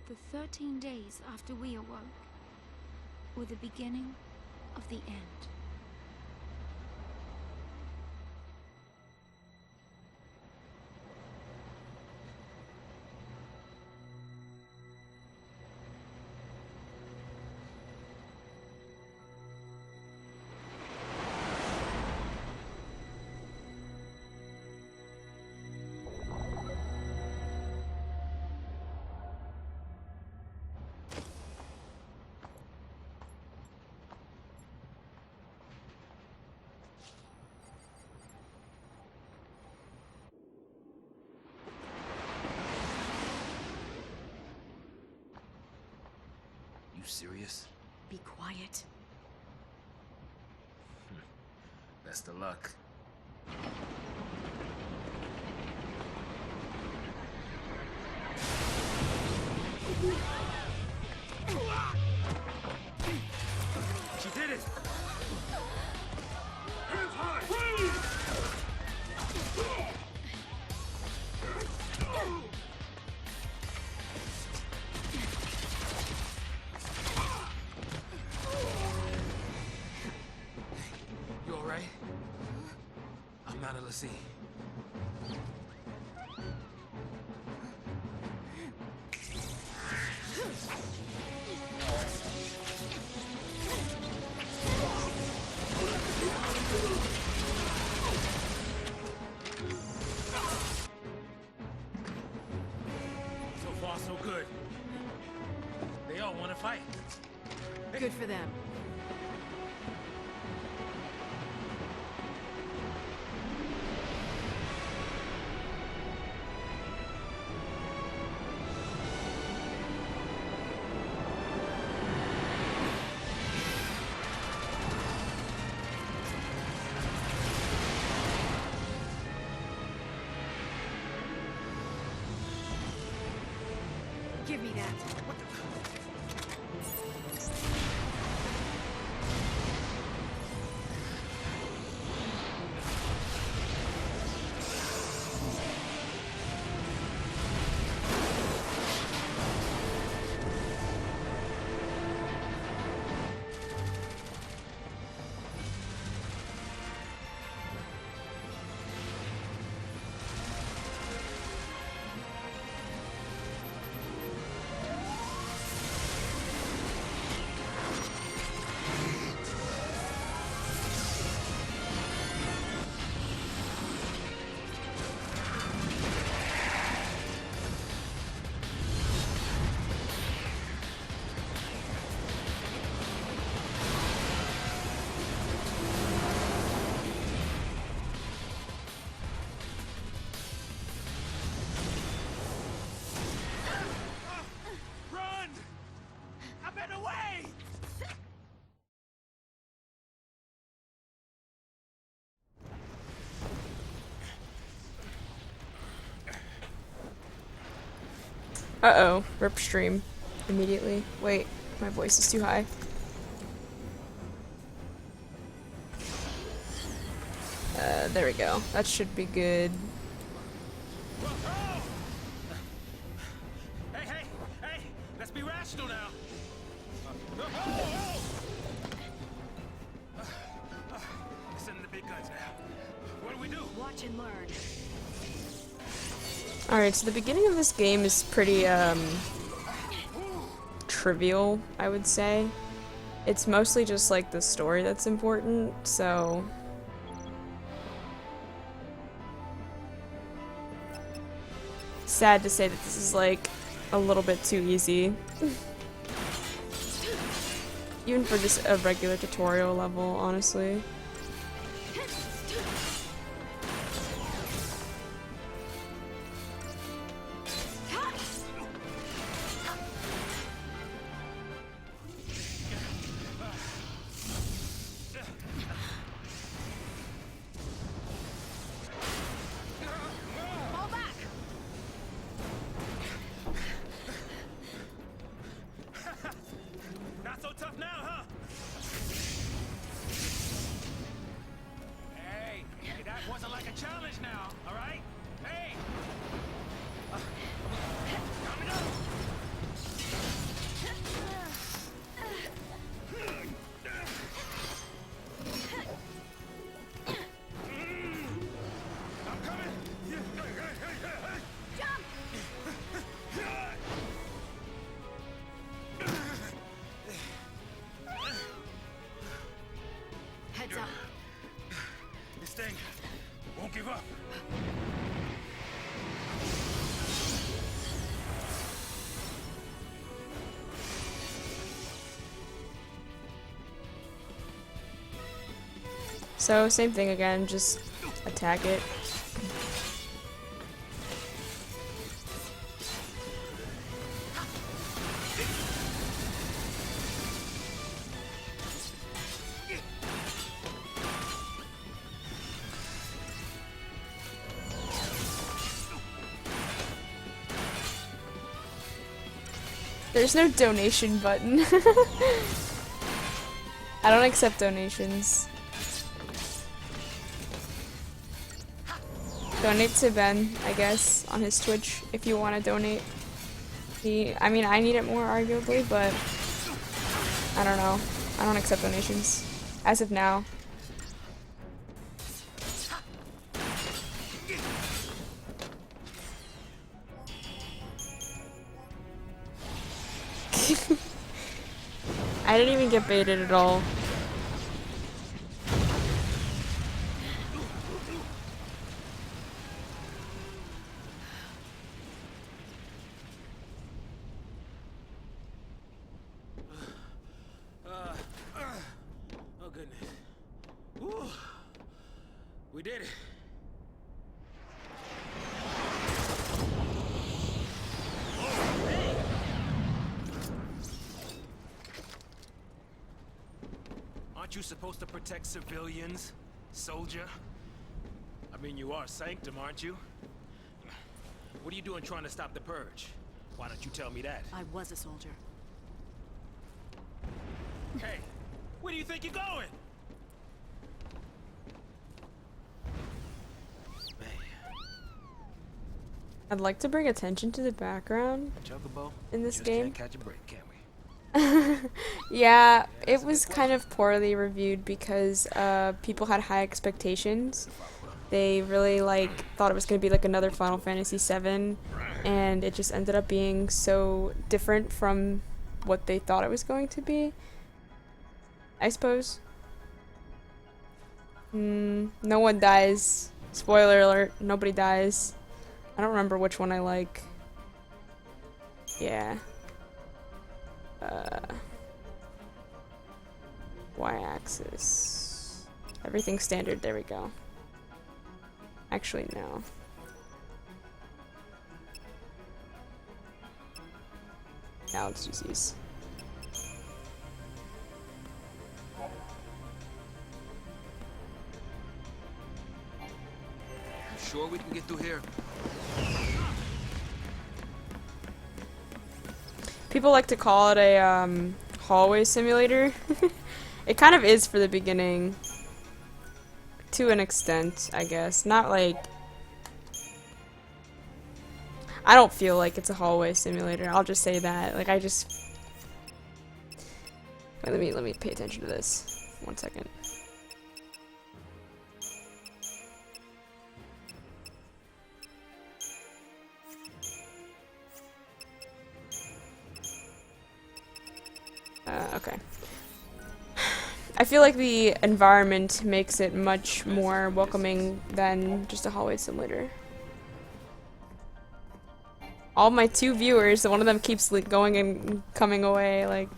The 13 days after we awoke were the beginning of the end. Serious? Be quiet. Best of luck. She did it! Hands high! Let's see. So far, so good. They all want to fight. Good for them. Give me that. What the? Uh-oh. Rip stream. Immediately. Wait, my voice is too high. There we go. That should be good. Hey, let's be rational now. Send the big guns now. What do we do? Watch and learn. Alright, so the beginning of this game is pretty, trivial, I would say. It's mostly just, like, the story that's important, so... Sad to say that this is, like, a little bit too easy. Even for just a regular tutorial level, honestly. give up. So, same thing again, just attack it. There's no donation button. I don't accept donations. Donate to Ben, I guess, on his Twitch if you want to donate. I mean, I need it more, arguably, but I don't know. I don't accept donations. As of now. I didn't even get baited at all. Oh goodness. Whew. We did it. Aren't you supposed to protect civilians, soldier? I mean, you are Sanctum, aren't you? What are you doing trying to stop the purge? Why don't you tell me that? I was a soldier. Hey, where do you think you're going? Man. I'd like to bring attention to the background Chocobo, in this just game. Can't catch a break, can we? Yeah, it was kind of poorly reviewed because people had high expectations. They really thought it was going to be like another Final Fantasy VII, and it just ended up being so different from what they thought it was going to be, I suppose. No one dies. Spoiler alert, nobody dies. I don't remember which one I like. Yeah. Y-axis. Everything standard, there we go. Actually, no. Now let's use these. Sure we can get through here? People like to call it a hallway simulator. It kind of is for the beginning. To an extent, I guess. Not like... I don't feel like it's a hallway simulator. I'll just say that. Like, I just... Wait, let me pay attention to this. 1 second. Okay. I feel like the environment makes it much more welcoming than just a hallway simulator. All my 2 viewers, one of them keeps going and coming away, like,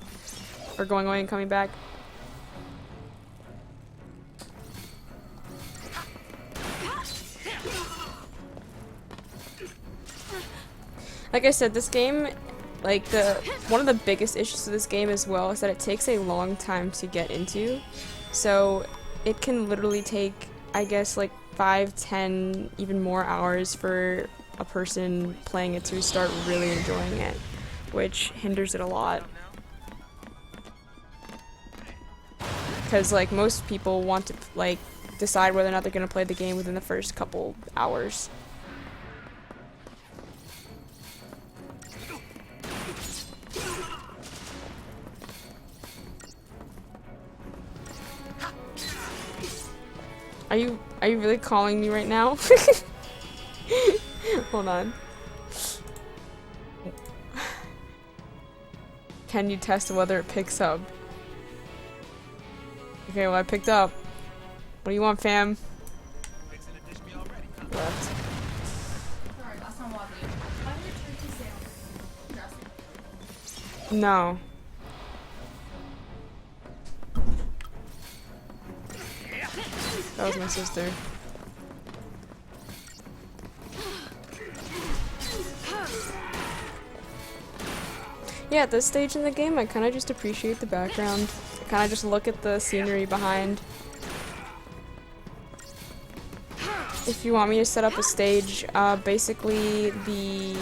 or going away and coming back. Like I said, this game, like, one of the biggest issues with this game as well is that it takes a long time to get into. So it can literally take, I guess, like 5, 10, even more hours for a person playing it to start really enjoying it, which hinders it a lot. Because, like, most people want to, like, decide whether or not they're going to play the game within the first couple hours. Are you really calling me right now? Hold on. Can you test whether it picks up? Okay, well, I picked up. What do you want, fam? Fixing to dish me already. No. That was my sister. Yeah, at this stage in the game, I kind of just appreciate the background. I kind of just look at the scenery behind. If you want me to set up a stage, basically the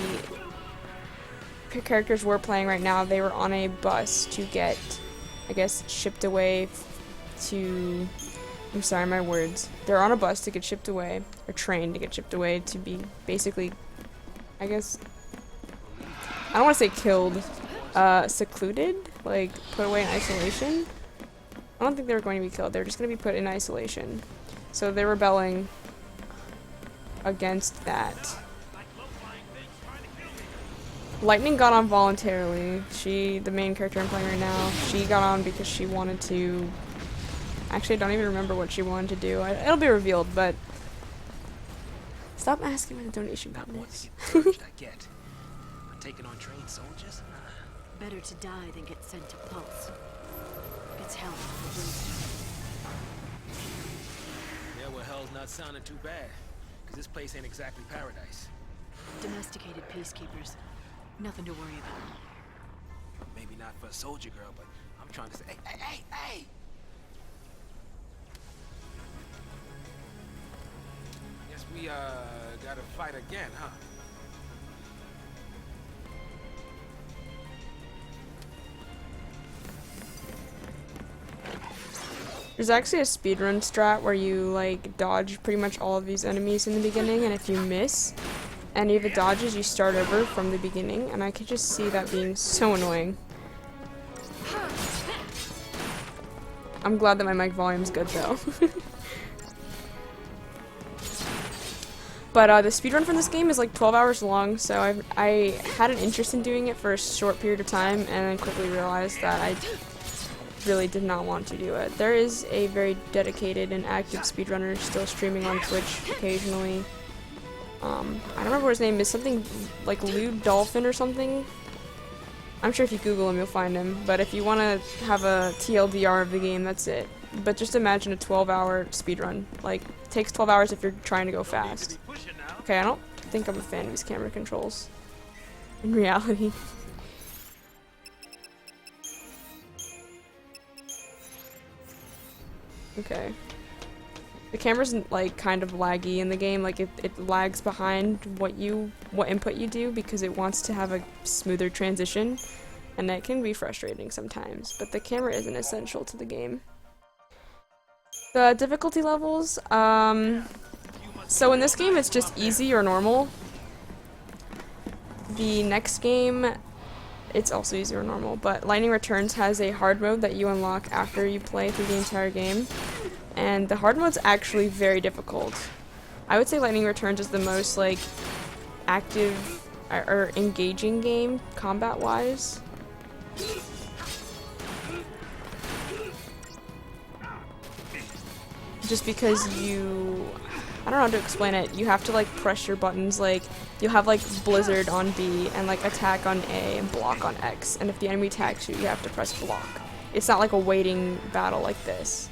characters we're playing right now, they were on a bus to get, I guess, shipped away to... I'm sorry, my words. They're on a bus to get shipped away, or train to get shipped away to be basically, I guess, I don't want to say killed, secluded, like put away in isolation. I don't think they were going to be killed, they were just going to be put in isolation. So they're rebelling against that. Lightning got on voluntarily. The main character I'm playing right now, she got on because she wanted to... Actually, I don't even remember what she wanted to do. It'll be revealed, but... Stop asking where the donation button is. Taking on trained soldiers? Better to die than get sent to Pulse. It's hell. Yeah, well, hell's not sounding too bad. Because this place ain't exactly paradise. Domesticated peacekeepers. Nothing to worry about. Maybe not for a soldier girl, but I'm trying to say, hey! Guess we, gotta fight again, huh? There's actually a speedrun strat where you, like, dodge pretty much all of these enemies in the beginning, and if you miss any of the dodges, you start over from the beginning, and I could just see that being so annoying. I'm glad that my mic volume's good, though. But the speedrun for this game is like 12 hours long, so I had an interest in doing it for a short period of time, and then quickly realized that I really did not want to do it. There is a very dedicated and active speedrunner still streaming on Twitch occasionally. I don't remember what his name is, something like Lewd Dolphin or something. I'm sure if you Google him you'll find him, but if you want to have a TLDR of the game, that's it. But just imagine a 12-hour speedrun. Like, it takes 12 hours if you're trying to go fast. Okay, I don't think I'm a fan of these camera controls. In reality. Okay. The camera's like kind of laggy in the game, like it lags behind what input you do because it wants to have a smoother transition, and that can be frustrating sometimes, but the camera isn't essential to the game. The difficulty levels, so in this game it's just easy or normal. The next game, it's also easy or normal, but Lightning Returns has a hard mode that you unlock after you play through the entire game. And the hard mode's actually very difficult. I would say Lightning Returns is the most, like, active or engaging game, combat-wise. Just because I don't know how to explain it. You have to, like, press your buttons, like, you'll have, like, Blizzard on B, and, like, attack on A, and block on X. And if the enemy attacks you, you have to press block. It's not like a waiting battle like this.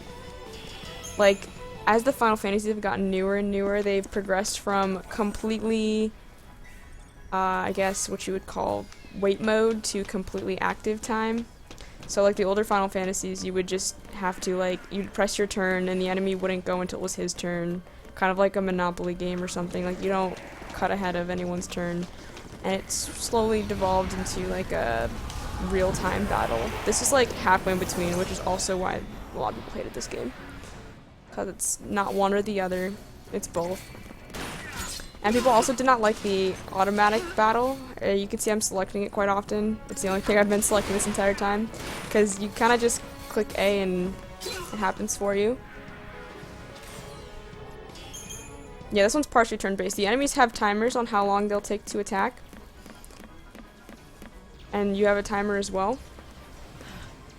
Like, as the Final Fantasies have gotten newer and newer, they've progressed from completely, I guess what you would call wait mode to completely active time. So, like, the older Final Fantasies, you would just have to, like, you'd press your turn and the enemy wouldn't go until it was his turn. Kind of like a Monopoly game or something. Like, you don't cut ahead of anyone's turn. And it's slowly devolved into, like, a real-time battle. This is, like, halfway in between, which is also why a lot of people hated this game. Because it's not one or the other, it's both. And people also did not like the automatic battle. You can see I'm selecting it quite often. It's the only thing I've been selecting this entire time. Because you kind of just click A and it happens for you. Yeah, this one's partially turn-based. The enemies have timers on how long they'll take to attack. And you have a timer as well.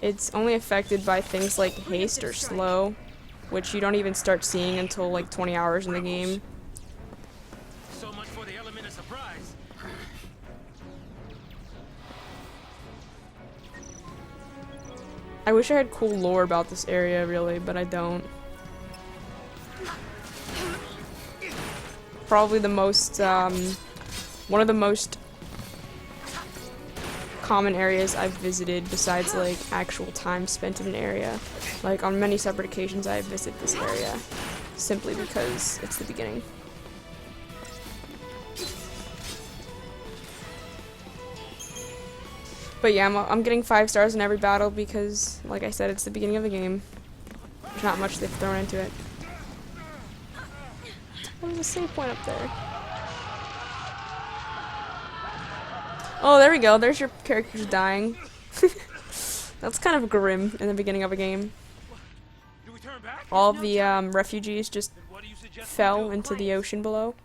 It's only affected by things like haste or slow, which you don't even start seeing until like 20 hours in the game. So much for the element of surprise. I wish I had cool lore about this area, really, but I don't. Probably the most, one of the most common areas I've visited besides, like, actual time spent in an area. Like, on many separate occasions I have visited this area, simply because it's the beginning. But yeah, I'm getting 5 stars in every battle because, like I said, it's the beginning of the game. There's not much they've thrown into it. There's a save point up there. Oh, there we go. There's your characters dying. That's kind of grim in the beginning of a game. All of the refugees just fell into the ocean below.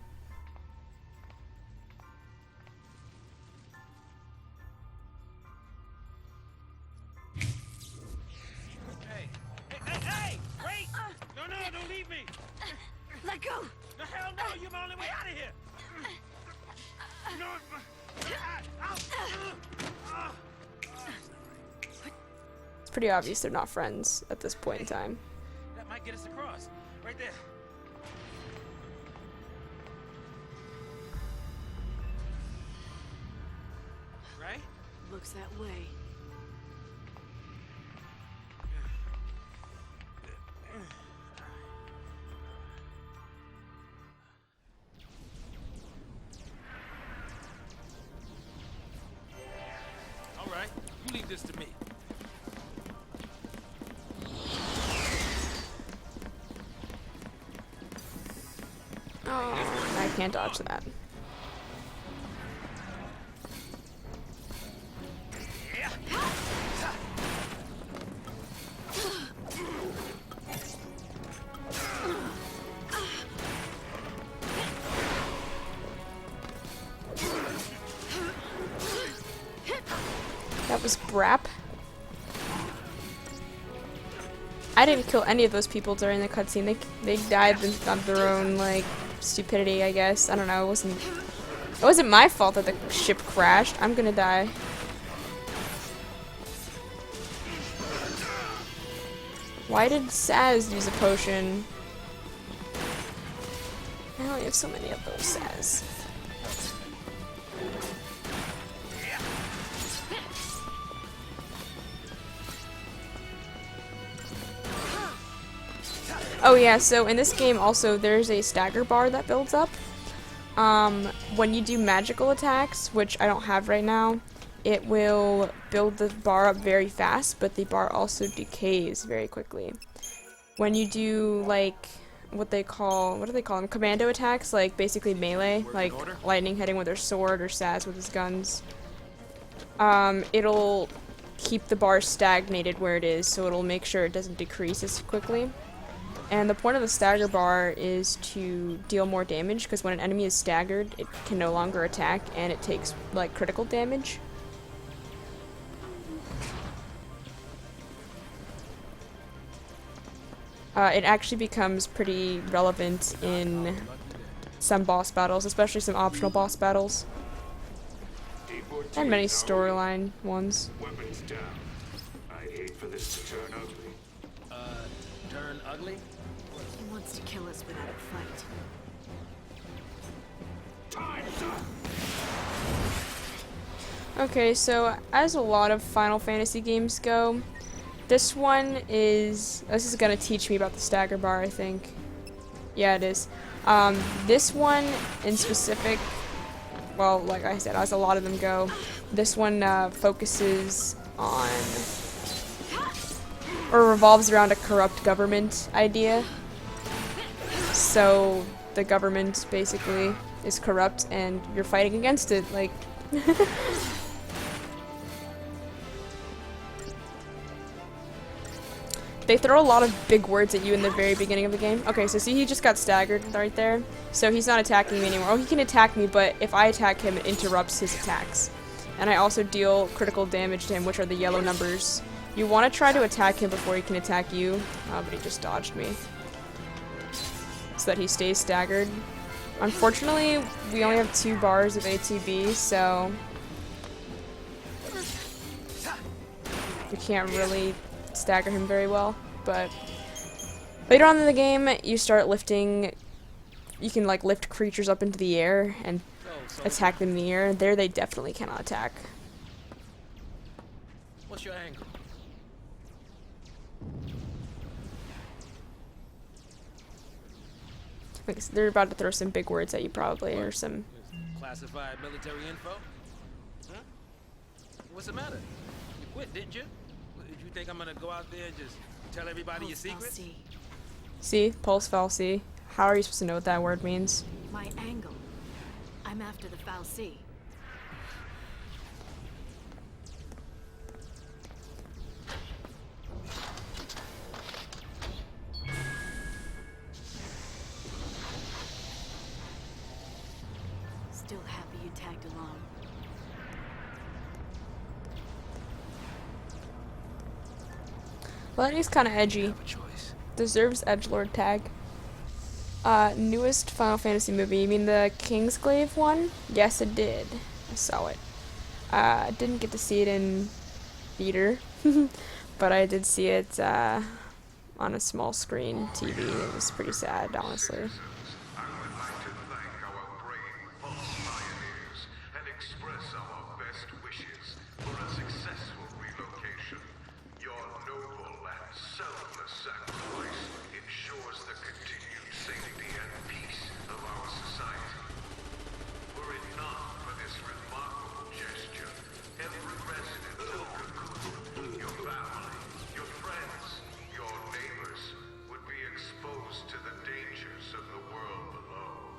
Let go! The hell no! You're my only way out of here! It's pretty obvious they're not friends at this point in time. That might get us across. Right there. Right? Looks that way. All right. You leave this to me. Oh, I can't dodge that. That was Brap. I didn't kill any of those people during the cutscene. They died of their own, like, stupidity, I guess. I don't know. It wasn't my fault that the ship crashed. I'm gonna die. Why did Saz use a potion? I only have so many of those Saz. Oh yeah, so in this game also there's a stagger bar that builds up. When you do magical attacks, which I don't have right now, it will build the bar up very fast, but the bar also decays very quickly. When you do, like, what do they call them? Commando attacks, like basically melee, like Lightning hitting with her sword or Saz with his guns. It'll keep the bar stagnated where it is, so it'll make sure it doesn't decrease as quickly. And the point of the stagger bar is to deal more damage, because when an enemy is staggered, it can no longer attack, and it takes, like, critical damage. It actually becomes pretty relevant in some boss battles, especially some optional boss battles. And many storyline ones. Weapons down. I'd hate for this to turn ugly. Turn ugly? He wants to kill us without a fight. Time's up. Okay, so as a lot of Final Fantasy games go, this is gonna teach me about the stagger bar, I think. Yeah, it is. This one in specific, well, like I said, as a lot of them go, this one focuses on, or revolves around a corrupt government idea. So the government basically is corrupt and you're fighting against it, like... They throw a lot of big words at you in the very beginning of the game. Okay, so see, he just got staggered right there. So he's not attacking me anymore. Oh, he can attack me, but if I attack him, it interrupts his attacks. And I also deal critical damage to him, which are the yellow numbers. You want to try to attack him before he can attack you. But he just dodged me. So that he stays staggered. Unfortunately, we only have 2 bars of ATB, so... we can't really stagger him very well. But later on in the game, you start lifting. You can like lift creatures up into the air and attack them in the air. There, they definitely cannot attack. What's your angle? They're about to throw some big words at you, probably, or some. Classified military info? Huh? What's the matter? You quit, didn't you? Did you think I'm gonna go out there and just tell everybody your secrets? See, pulse falsi. How are you supposed to know what that word means? My angle. I'm after the fal'C. Still happy you tagged along. Well, that is kind of edgy. Have a choice. Deserves edgelord tag. Newest Final Fantasy movie. You mean the Kingsglaive one? Yes, it did. I saw it. Didn't get to see it in theater, but I did see it on a small screen TV. It was pretty sad, honestly. I would like to thank our brave false pioneers and express our best wishes for a successful relocation. Your noble and selfless sacrifice ensures the continued safety and peace of our society. Were it not for this remarkable gesture, every resident of Cocoon, your family, your friends, your neighbors, would be exposed to the dangers of the world below.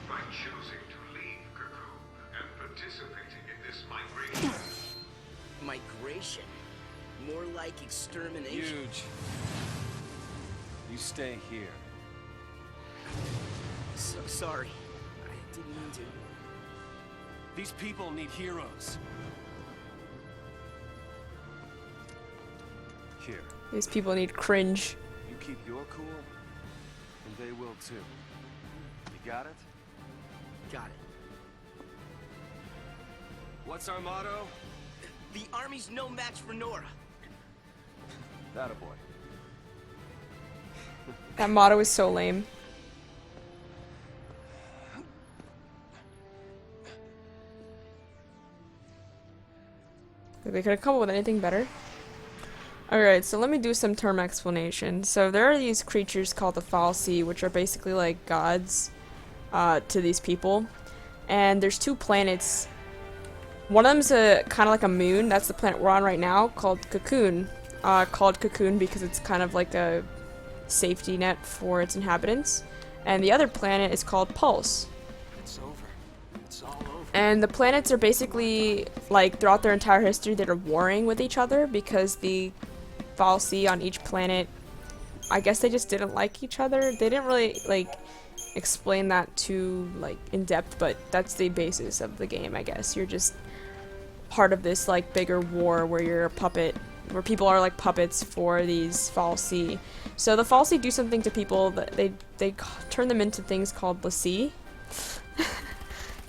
By choosing to leave Cocoon and participating in this migration, Migration? More like extermination. Huge. You stay here. So sorry. I didn't mean to. These people need heroes. Here, These people need cringe. you keep your cool, and they will too. You got it? Got it. What's our motto? The army's no match for Nora. That a boy. That motto is so lame. They could have come up with anything better. Alright, so let me do some term explanation. So there are these creatures called the fal'C, which are basically like gods to these people. And there's two planets. One of them's kind of like a moon. That's the planet we're on right now, called Cocoon. Called Cocoon because it's kind of like a safety net for its inhabitants. And the other planet is called Pulse. It's over. It's all over. And the planets are basically, like, throughout their entire history, they're warring with each other because the fal'C on each planet, I guess they just didn't like each other. They didn't really, like, explain that too, like, in depth, but that's the basis of the game, I guess. You're just part of this, like, bigger war where you're a puppet, where people are, like, puppets for these fal'C. So the fal'C do something to people that they turn them into things called l'C.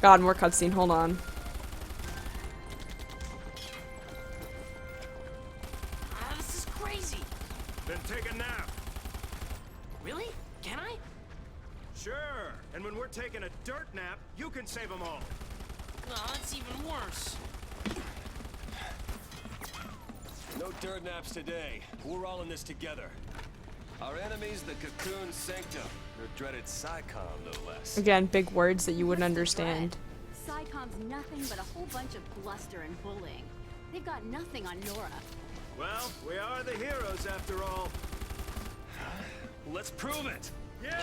God, more cutscene, hold on. This is crazy. Then take a nap. Really? Can I? Sure. And when we're taking a dirt nap, you can save them all. No, it's even worse. No dirt naps today. We're all in this together. Our enemy's the Cocoon Sanctum. Their dreaded SciComm, no less. Again, big words that you wouldn't understand. SciComm's nothing but a whole bunch of bluster and bullying. They've got nothing on Nora. Well, we are the heroes after all. Let's prove it! Yeah!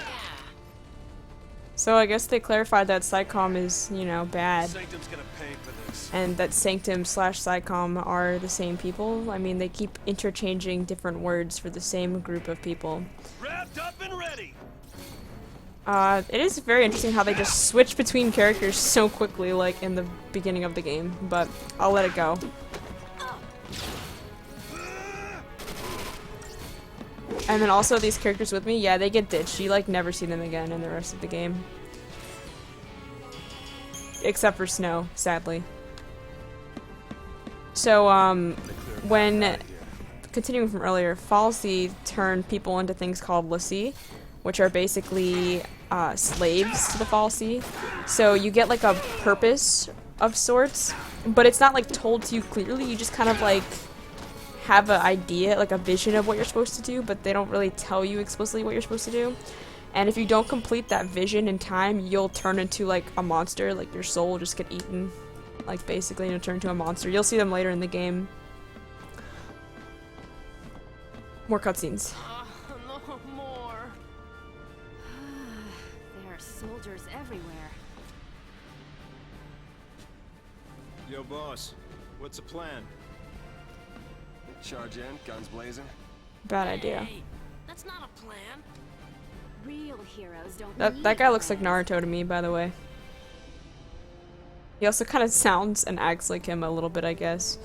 So I guess they clarified that SciComm is, you know, bad. Sanctum's gonna pay for this. And that Sanctum / SciComm are the same people. I mean, they keep interchanging different words for the same group of people. Wrapped up and ready! It is very interesting how they just switch between characters so quickly, like in the beginning of the game, but I'll let it go. And then also these characters with me, yeah, they get ditched. You like never see them again in the rest of the game. Except for Snow, sadly. So, when, continuing from earlier, fal'Cie turned people into things called l'Cie, which are basically, slaves to the fal'Cie. So you get, like, a purpose of sorts, but it's not, like, told to you clearly, you just kind of, like, have an idea, like a vision of what you're supposed to do, but they don't really tell you explicitly what you're supposed to do. And if you don't complete that vision in time, you'll turn into, like, a monster, like, your soul will just get eaten. Like, basically, and you'll turn into a monster. You'll see them later in the game. More cutscenes. No more. There are soldiers everywhere. Yo, boss. What's the plan? Charge in, guns blazing. Bad idea. Hey, that's not a plan. Real heroes don't That need guy looks like plans. Naruto to me, by the way. He also kind of sounds and acts like him a little bit, I guess.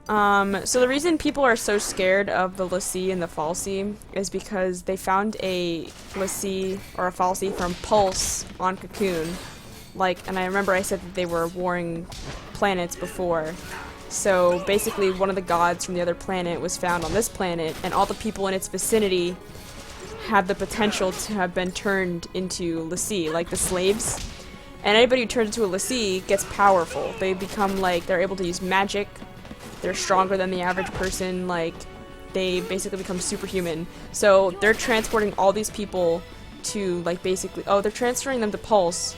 So the reason people are so scared of the l'Cie and the fal'Cie is because they found a l'Cie or a fal'Cie from Pulse on Cocoon. Like, and I remember I said that they were warring planets before. So basically one of the gods from the other planet was found on this planet, and all the people in its vicinity had the potential to have been turned into l'Cie, like the slaves. And anybody who turns into a l'Cie gets powerful. They become, like, they're able to use magic. They're stronger than the average person. Like, they basically become superhuman. So they're transporting all these people to, like, basically, oh, they're transferring them to Pulse.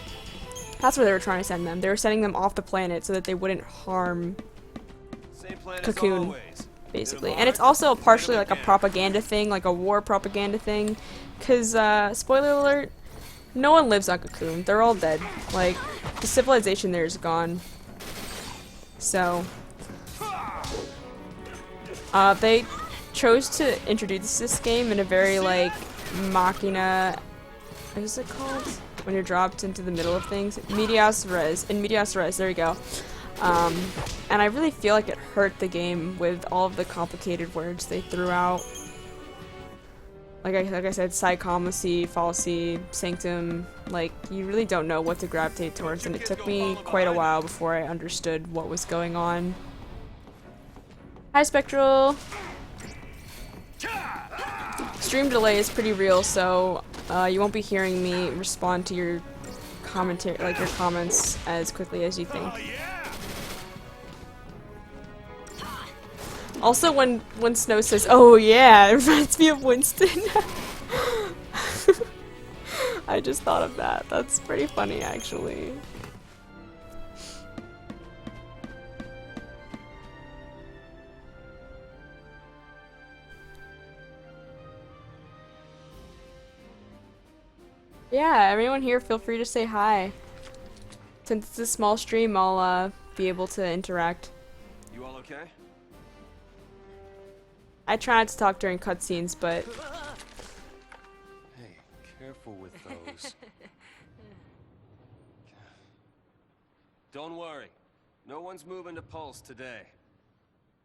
That's where they were trying to send them. They were sending them off the planet so that they wouldn't harm Same plan as Cocoon, always. basically. And it's also partially like a propaganda thing, like a war propaganda thing. Because, spoiler alert, no one lives on Cocoon. They're all dead. Like, the civilization there is gone. So, they chose to introduce this game in a very, like, machina, what is it called? When you're dropped into the middle of things? Medias res. In medias res, there you go. And I really feel like it hurt the game with all of the complicated words they threw out. Like I said, sarcasm, fal'Cie, sanctum, like, you really don't know what to gravitate towards, and it took me quite a while before I understood what was going on. Hi, Spectral! Stream delay is pretty real, so you won't be hearing me respond to your commentary, like your comments, as quickly as you think. Also, when Snow says, "Oh yeah," it reminds me of Winston. I just thought of that. That's pretty funny, actually. Yeah, everyone here, feel free to say hi. Since it's a small stream, I'll be able to interact. You all okay? I try not to talk during cutscenes, but Hey, careful with those. Don't worry. No one's moving to Pulse today.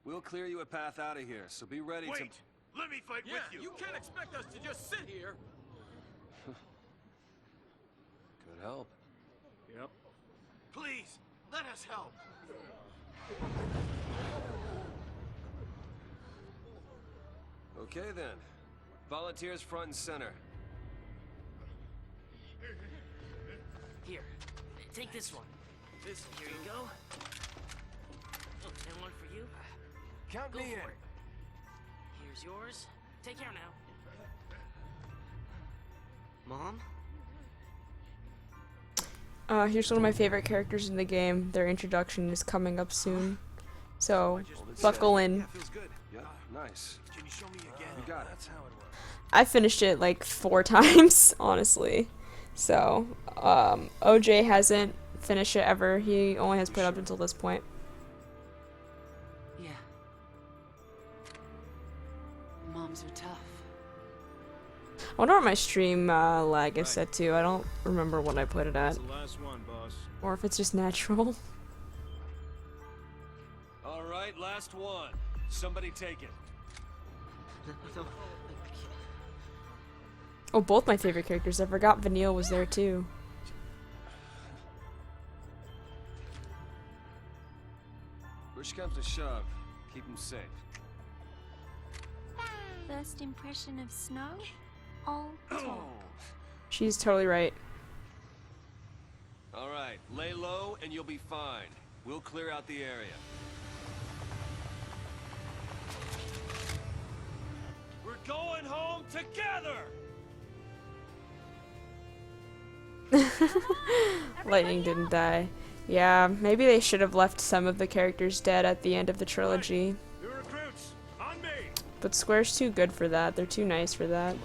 We'll clear you a path out of here, so be ready to... Wait! Let me fight with you! You can't expect us to just sit here. Could help. Yep. Please, let us help. Okay then. Volunteers front and center. Here, take this one. Here you go. And one for you. Count Go me in. for it. Here's yours. Take care now. Mom? here's one of my favorite characters in the game. Their introduction is coming up soon. So, buckle in. Feels good. Yeah, nice. Can you show me again? You got it. That's how it works. I finished it like 4 times, honestly. So, OJ hasn't finished it ever. He only has played up until this point. Yeah. Moms are tough. I wonder what my stream lag is set to. I don't remember what I put it at. That's the last one, boss. Or if it's just natural. All right, last one. Somebody take it. Oh, both my favorite characters. I forgot Vanille was there too. Push comes to shove. Keep him safe. First impression of snow? All talk. She's totally right. All right, lay low and you'll be fine. We'll clear out the area. We're going home together! Lightning didn't die. Yeah, maybe they should have left some of the characters dead at the end of the trilogy. New recruits, on me! But Square's too good for that. They're too nice for that.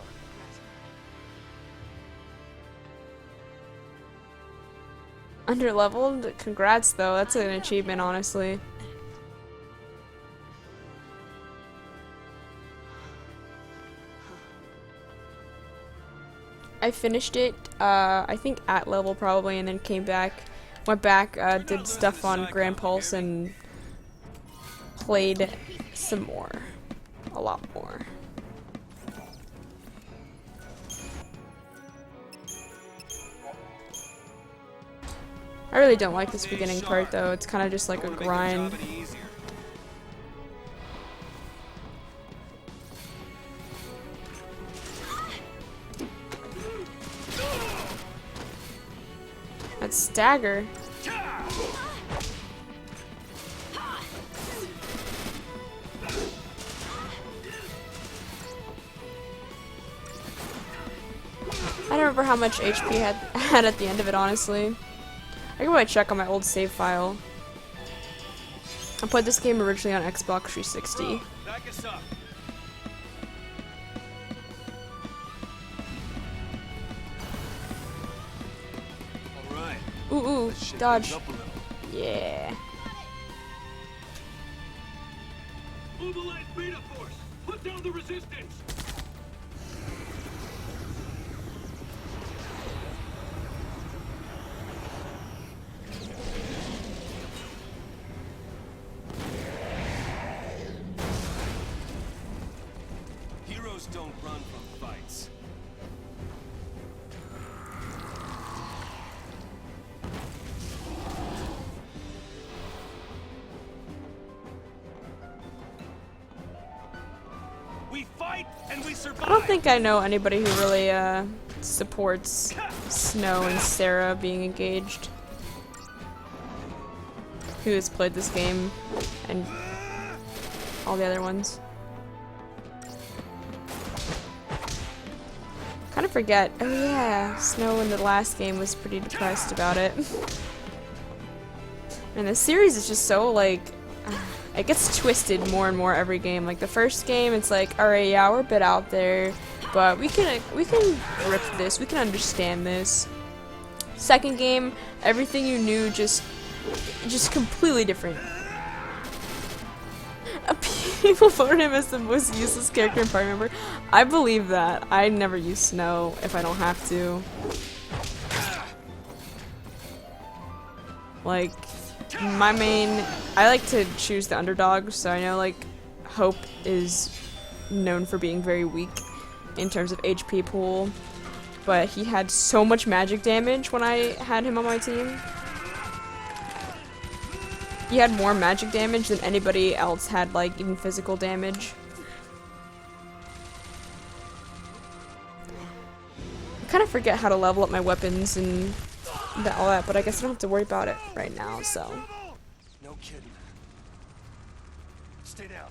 Underleveled? Congrats though, that's an achievement honestly. I finished it, I think at level probably, and then went back, did stuff on Grand Pulse and played some more. A lot more. I really don't like this beginning part though, it's kind of just like a grind. That's stagger. I don't remember how much HP had at the end of it, honestly. I can probably check on my old save file. I played this game originally on Xbox 360. Back us up. All right. Ooh, Let's shake dodge. things up a little. Yeah. Mobilize beta force. Put down the resistance. Heroes don't run from fights. We fight and we survive. I don't think I know anybody who really supports Snow and Sarah being engaged. Who has played this game and all the other ones. Kind of forget. Oh yeah, Snow in the last game was pretty depressed about it. And the series is just so like, it gets twisted more and more every game. Like the first game, it's like, alright, yeah, we're a bit out there, but we can grip this, we can understand this. Second game, everything you knew just completely different. People voted him as the most useless character in Party Member. I believe that. I never use Snow if I don't have to. Like, my main... I like to choose the underdog, so I know, like, Hope is known for being very weak in terms of HP pool. But he had so much magic damage when I had him on my team. He had more magic damage than anybody else had, like, even physical damage. I kind of forget how to level up my weapons and all that, but I guess I don't have to worry about it right now, so. No kidding. Stay down.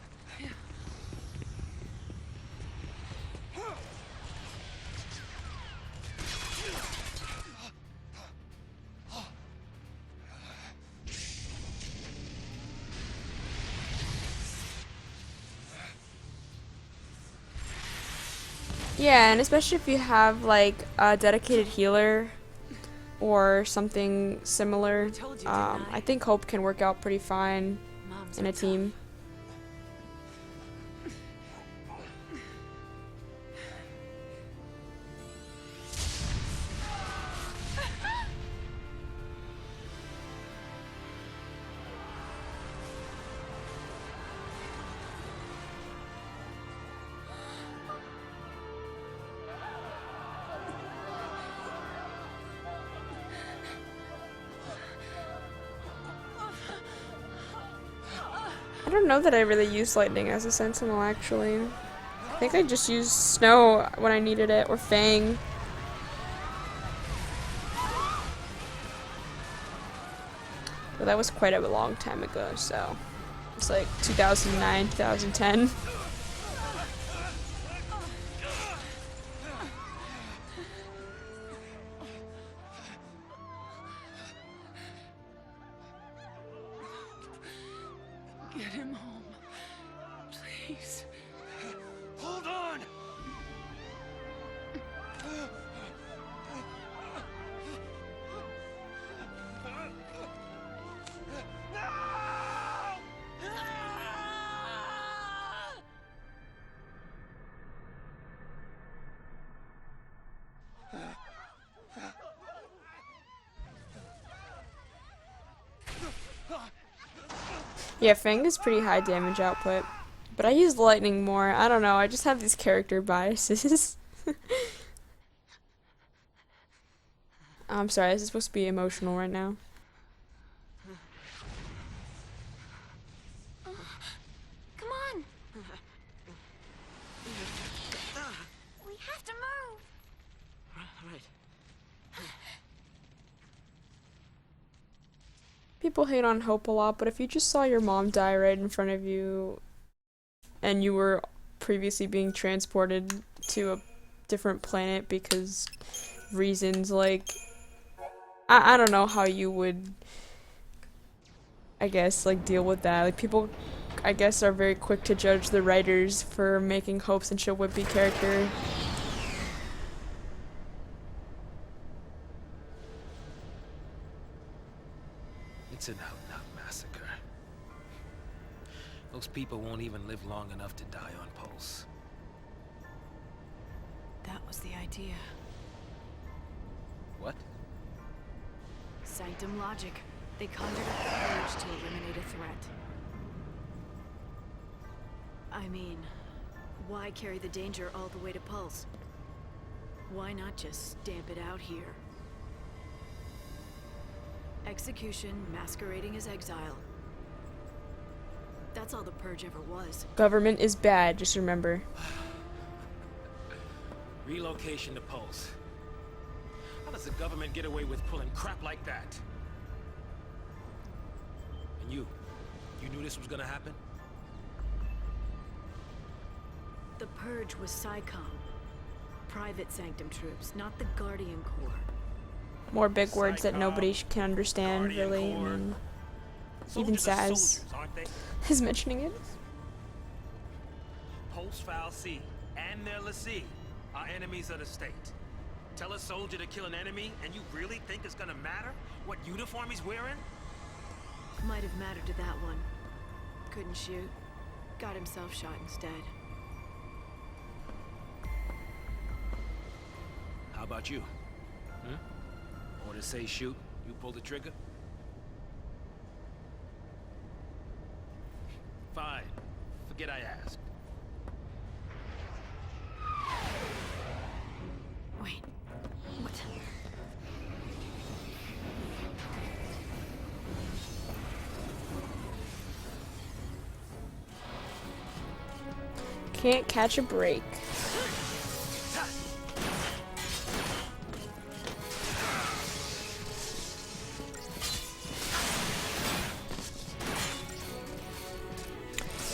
Yeah, and especially if you have, like, a dedicated healer or something similar, I think Hope can work out pretty fine in a team. don't know that I really used lightning as a sentinel, actually. I think I just used snow when I needed it, or fang. But that was quite a long time ago, so it's like 2009, 2010. Get him home. Please. Hold on! Yeah, Fang is pretty high damage output, but I use lightning more. I don't know, I just have these character biases. I'm sorry, this is supposed to be emotional right now. Come on! We have to move! Right. People hate on hope a lot, but if you just saw your mom die right in front of you and you were previously being transported to a different planet because reasons, like, I don't know how you would, I guess, like, deal with that. Like, people, I guess, are very quick to judge the writers for making Hope such a wimpy character. It's an out-and-out massacre. Those people won't even live long enough to die on Pulse. That was the idea. What? Sanctum logic. They conjured up the purge to eliminate a threat. I mean, why carry the danger all the way to Pulse? Why not just stamp it out here? Execution masquerading as exile. That's all the purge ever was. Government is bad, just remember. Relocation to Pulse. How does the government get away with pulling crap like that? And you knew this was gonna happen? The purge was SciComm. Private Sanctum troops, not the Guardian Corps. More big words that nobody can understand, really. I mean, even Saz is mentioning it. Pulse File C and their lessee are enemies of the state. Tell a soldier to kill an enemy, and you really think it's gonna matter what uniform he's wearing? Might have mattered to that one. Couldn't shoot. Got himself shot instead. How about you? Orders say shoot, you pull the trigger? Fine. Forget I asked. Wait. What? Can't catch a break.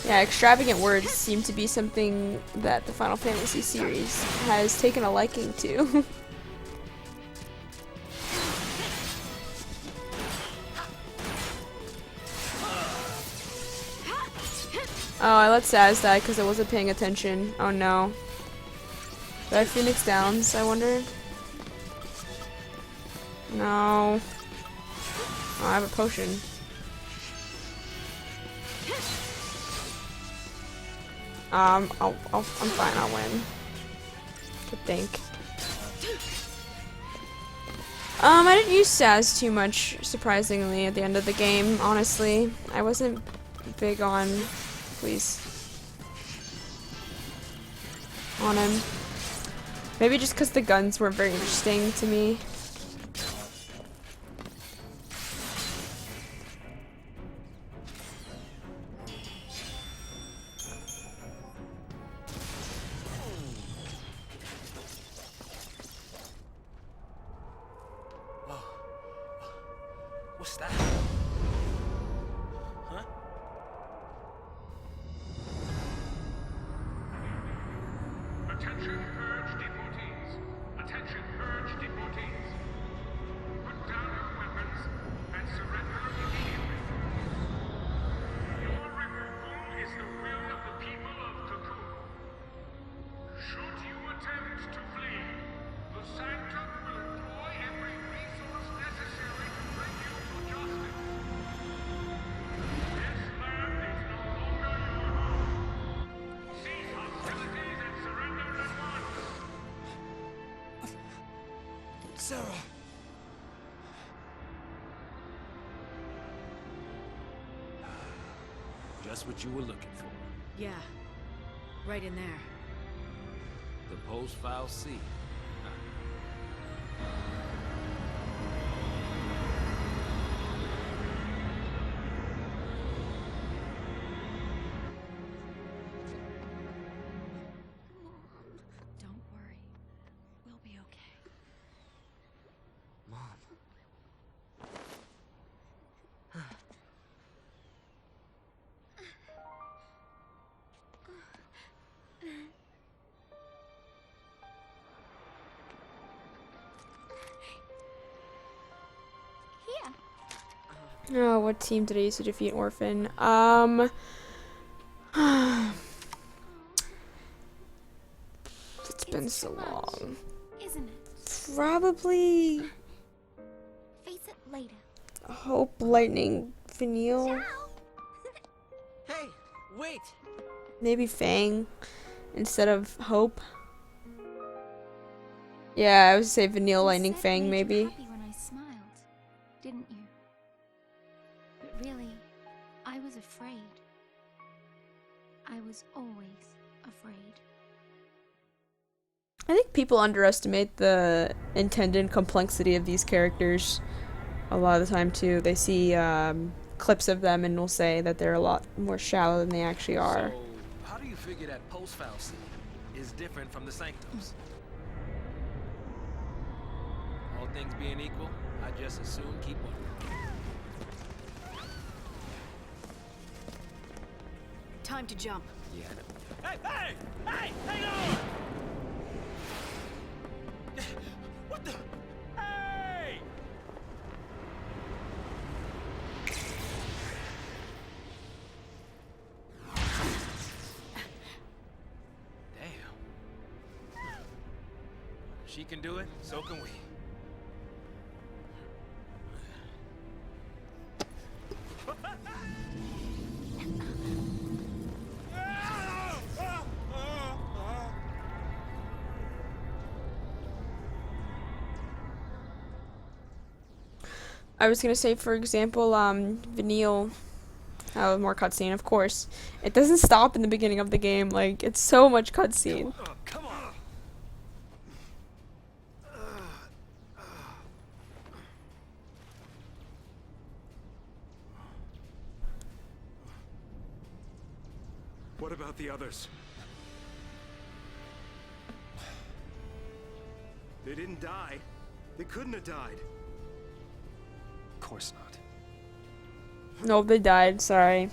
Yeah, extravagant words seem to be something that the Final Fantasy series has taken a liking to. Oh, I let Saz die because I wasn't paying attention. Oh no. Did I have Phoenix Downs, I wonder? No. Oh, I have a potion. I'm fine, I'll win. Good think. I didn't use Saz too much, surprisingly, at the end of the game, honestly. I wasn't big on, please, on him. Maybe just because the guns weren't very interesting to me. What's that? Huh? Attention, purge deportees. Attention, purge deportees. Put down your weapons and surrender immediately. Your removal is the will of the people of Cocoon. Should you attempt to flee, the Sanctum will employ every resource necessary to bring you to justice. This land is no longer your home. Cease hostilities and surrender at once. Sarah! Just what you were looking for. Yeah. Right in there. The post-file C. Don't worry. We'll be okay. Mom. Here. Oh, what team did I use to defeat Orphan? It's been so long. Isn't it? Probably Face it later. Hope, Lightning, Vanille, Hey, wait! maybe Fang instead of Hope. Yeah, I would say Vanille, Lightning, You said Fang, you made maybe. you happy when I smiled, didn't you? But really, I was afraid. I was always afraid. I think people underestimate the intended complexity of these characters a lot of the time too. They see clips of them and will say that they're a lot more shallow than they actually are. So, how do you figure that post-file C is different from the Sanctums? All things being equal, I just assume keep working. Time to jump. Yeah, I know. Hey, hey! Hey! Hang on! What the? Hey! Damn. She can do it, so can we. I was gonna say, for example, Vanille, more cutscene, of course. It doesn't stop in the beginning of the game. Like, it's so much cutscene. Come on! What about the others? They didn't die. They couldn't have died. Of course not. No, they died. Sorry.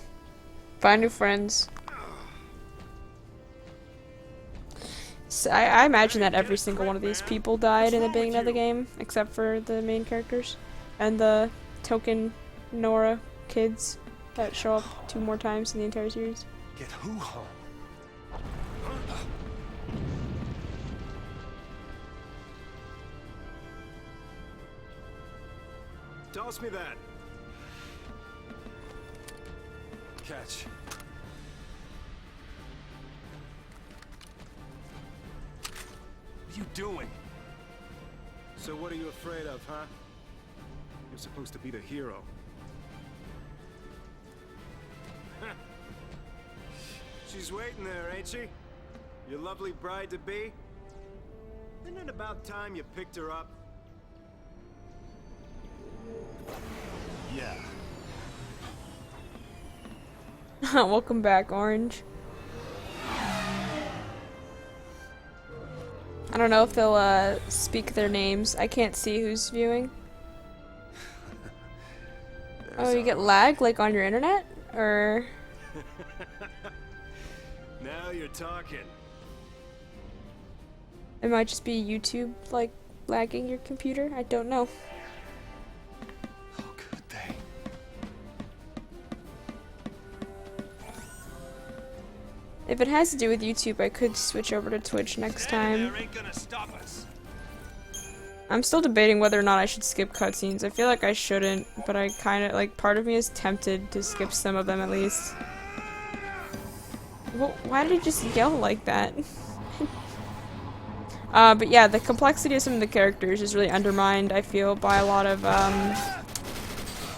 Find new friends. So I imagine that every single one of these people died in the beginning of the game, except for the main characters and the token Nora kids that show up 2 more times in the entire series. Get who home? Toss me that. Catch. What are you doing? So what are you afraid of, huh? You're supposed to be the hero. She's waiting there, ain't she? Your lovely bride-to-be? Isn't it about time you picked her up? Yeah. Welcome back, Orange. I don't know if they'll speak their names. I can't see who's viewing. Oh, you get lag like on your internet? Or Now you're talking. it might just be YouTube like lagging your computer? I don't know. Oh, good day. If it has to do with YouTube, I could switch over to Twitch next time. Ain't gonna stop us. I'm still debating whether or not I should skip cutscenes. I feel like I shouldn't, but I kind of, like, part of me is tempted to skip some of them at least. Well, why did he just yell like that? But yeah, the complexity of some of the characters is really undermined, I feel, by a lot of,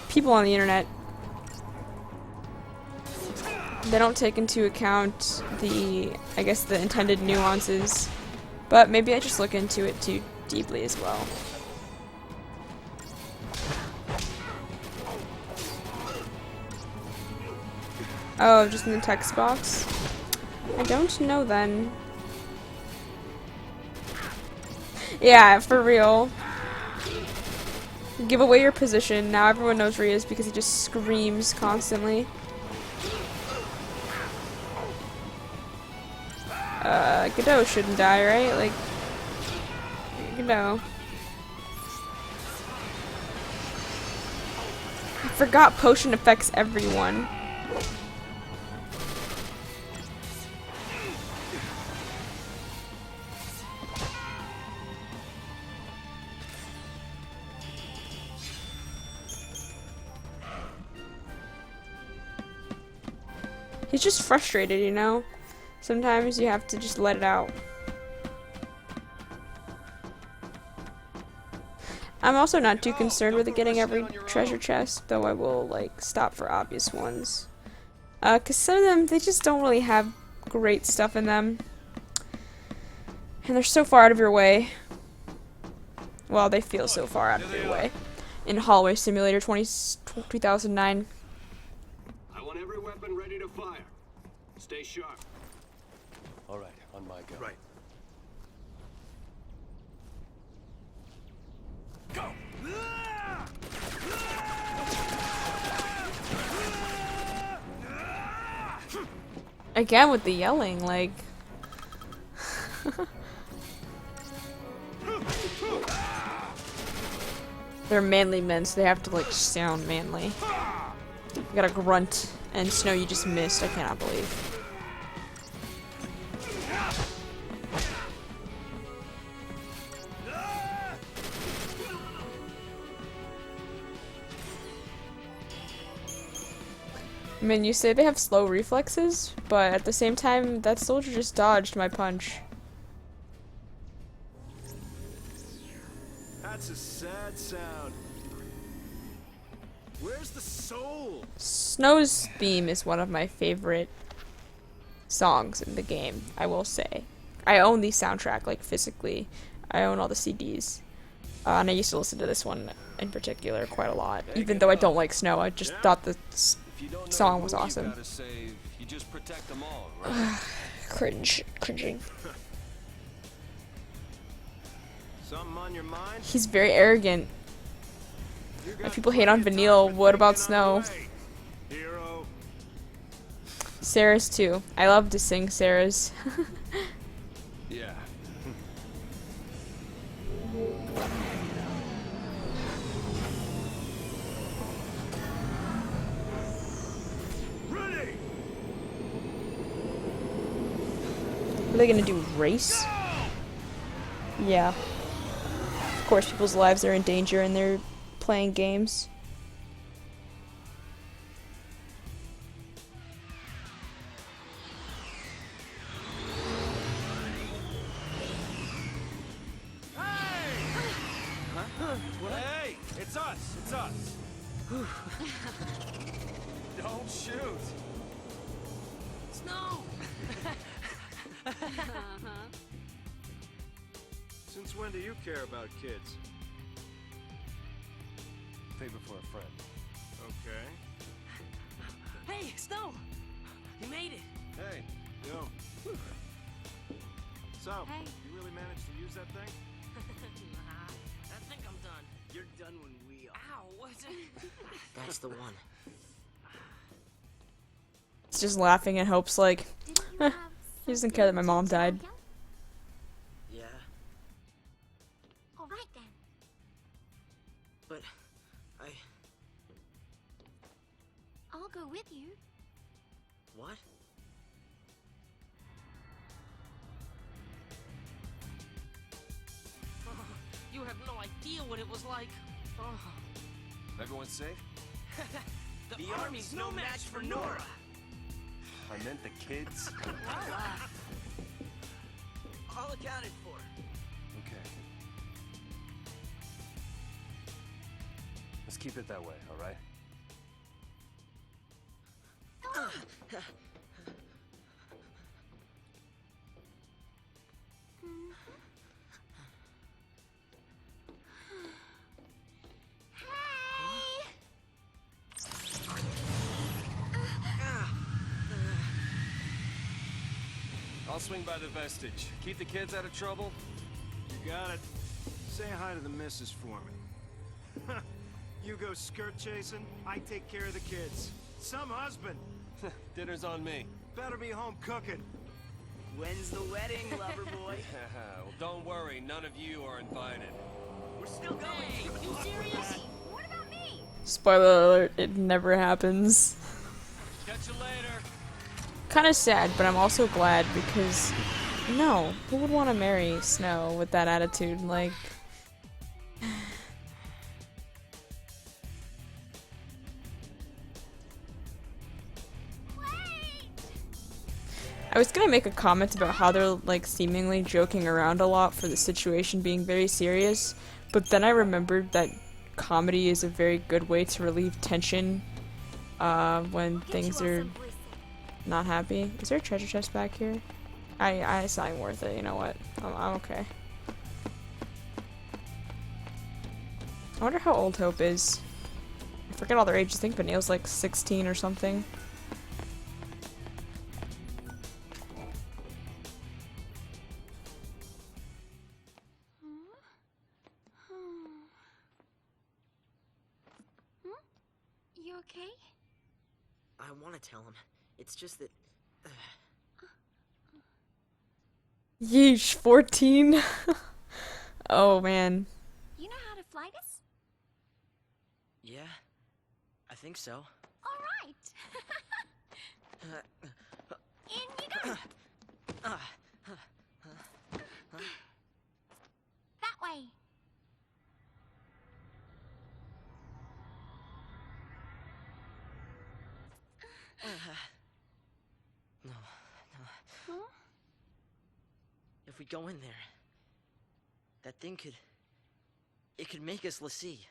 people on the internet. They don't take into account the, I guess, the intended nuances. But maybe I just look into it too deeply as well. Oh, just in the text box? I don't know then. Yeah, for real. Give away your position. Now everyone knows where he is because he just screams constantly. Godot shouldn't die, right? Like, Godot. I forgot potion affects everyone. He's just frustrated, you know? Sometimes you have to just let it out. I'm also not too concerned with getting every treasure chest, though I will, like, stop for obvious ones. 'Cause some of them, they just don't really have great stuff in them. And they're so far out of your way. Well, they feel so far out of your way. In Hallway Simulator 2009. I want every weapon ready to fire. Stay sharp. All right, on my go. Right. Go. Again with the yelling, like... They're manly men, so they have to, like, sound manly. You gotta grunt. And Snow, you just missed. I cannot believe. I mean, you say they have slow reflexes, but at the same time, that soldier just dodged my punch. That's a sad sound. Where's the soul? Snow's theme is one of my favorite songs in the game, I will say. I own the soundtrack, like, physically. I own all the CDs. And I used to listen to this one in particular quite a lot. Even though I don't like Snow, I just thought the song was awesome. Cringing. Something on your mind? He's very arrogant. If people hate on Vanille, what about Snow? Hero. Sarah's too. I love to sing Sarah's. Yeah. Ready. Are they gonna do race? Yeah. Of course, people's lives are in danger and they're playing games. Hey, it's us. It's us. Don't shoot. Snow! Since when do you care about kids? Favor for a friend. Okay. Hey, Snow! You made it! Hey, yo. So, Hey. you really managed to use that thing? Nah, I think I'm done. You're done when we are. Ow! That's the one. It's just laughing in hopes like, Didn't you eh, have he doesn't care that my something mom to tell died. Kel? Yeah, All right then. but I... I'll go with you. What? You have no idea what it was like. Everyone safe? The army's no match for Nora. I meant the kids. All accounted for. Okay. Let's keep it that way, all right? I'll swing by the vestige. Keep the kids out of trouble. You got it. Say hi to the missus for me. You go skirt chasing, I take care of the kids. Some husband. Dinner's on me. Better be home cooking. When's the wedding, lover boy? Well, don't worry. None of you are invited. We're still going. Hey, you serious? What about me? Spoiler alert, it never happens. Catch you later. Kind of sad, but I'm also glad because, no, who would want to marry Snow with that attitude? Like, I was gonna make a comment about how they're like seemingly joking around a lot for the situation being very serious, but then I remembered that comedy is a very good way to relieve tension when things are not happy. Is there a treasure chest back here? It's not even worth it, you know what? I'm okay. I wonder how old Hope is. I forget all their ages. I think Benil's like 16 or something. You okay? I want to tell him. It's just that... Yeesh, 14? Oh man. You know how to fly this? Yeah, I think so. All right. In you go. That way. No. Huh? If we go in there, that thing could... It could make us l'Cie.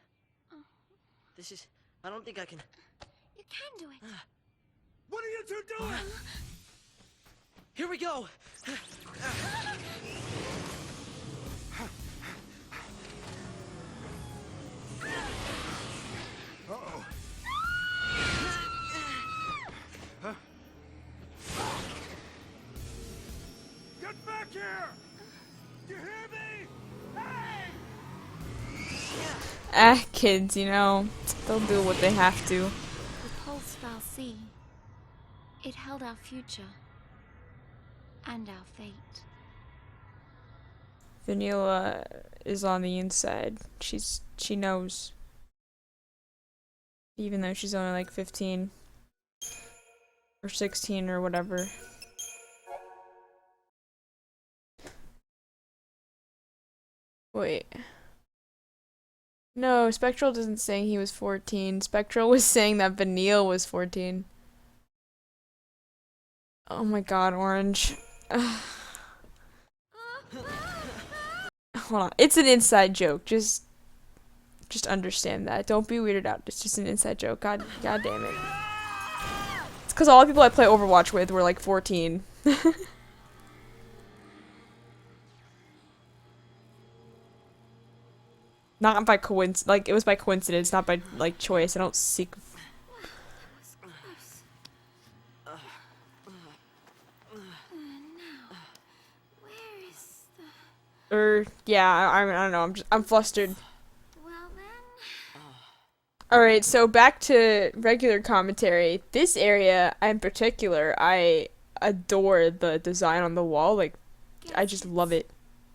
This is... I don't think I can... You can do it. What are you two doing? Here we go! Uh-oh. Get back here! You hear me? Hey! Ah, kids, you know, they'll do what they have to. The pulse Val'Cie. It held our future. And our fate. Vanilla is on the inside. She knows. Even though she's only like 15. Or 16 or whatever. Wait. No, Spectral isn't saying he was 14. Spectral was saying that Vanille was 14. Oh my god, Orange. Hold on. It's an inside joke. Just understand that. Don't be weirded out. It's just an inside joke. God damn it. It's because all the people I play Overwatch with were like 14. Not by coincidence. Like, it was by coincidence, not by, like, choice. I don't seek... Yeah, I don't know. I'm flustered. Well then. Alright, so back to regular commentary. This area in particular, I adore the design on the wall. Like, I just love it.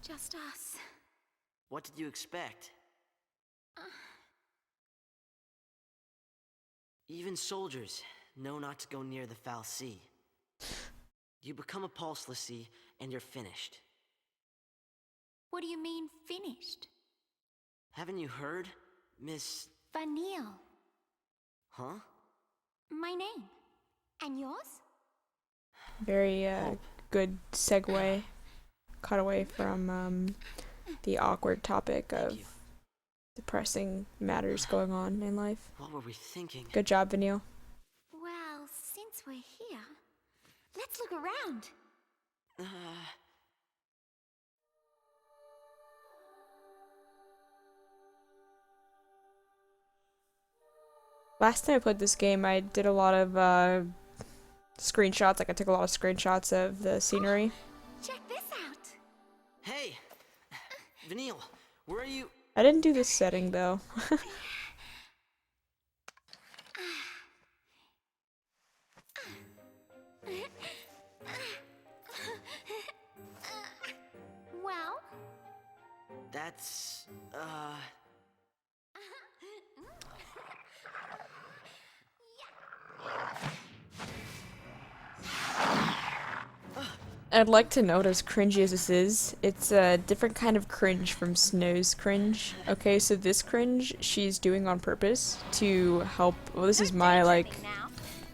Just us. What did you expect? Even soldiers know not to go near the foul sea. You become a pulse, Lassie, and you're finished. What do you mean, finished? Haven't you heard, Miss... Vanille. Huh? My name. And yours? Very good segue. Cut away from the awkward topic of depressing matters going on in life. What were we thinking? Good job, Vanille. Well, since we're here, let's look around. Last time I played this game, I did a lot of screenshots. Like, I took a lot of screenshots of the scenery. Check this out. Hey! Vanille, where are you? I didn't do this setting, though. Well? That's, I'd like to note, as cringy as this is, it's a different kind of cringe from Snow's cringe. Okay, so this cringe she's doing on purpose to help. Well, this is my, like,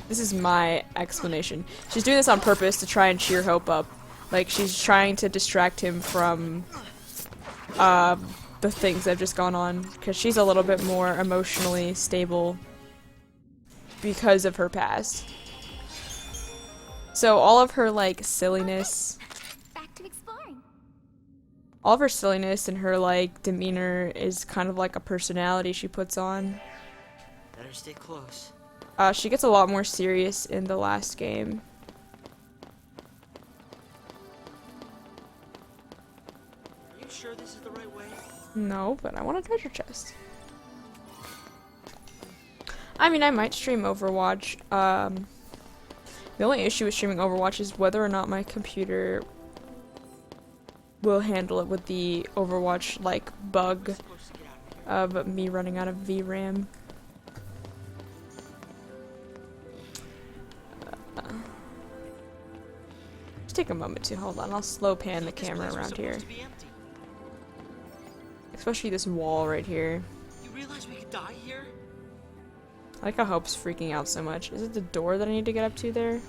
this is my explanation. She's doing this on purpose to try and cheer Hope up. Like, she's trying to distract him from the things that have just gone on, because she's a little bit more emotionally stable because of her past. So all of her, like, silliness, Back to exploring. all of her silliness and her, like, demeanor is kind of like a personality she puts on. better stay close. She gets a lot more serious in the last game. Are you sure this is the right way? No, but I want a treasure chest. I mean, I might stream Overwatch. The only issue with streaming Overwatch is whether or not my computer will handle it with the Overwatch, like, bug of me running out of VRAM. Just take a moment to hold on. I'll slow pan the camera around here. Especially this wall right here. You realize we could die here? I like how Hope's freaking out so much. Is it the door that I need to get up to there?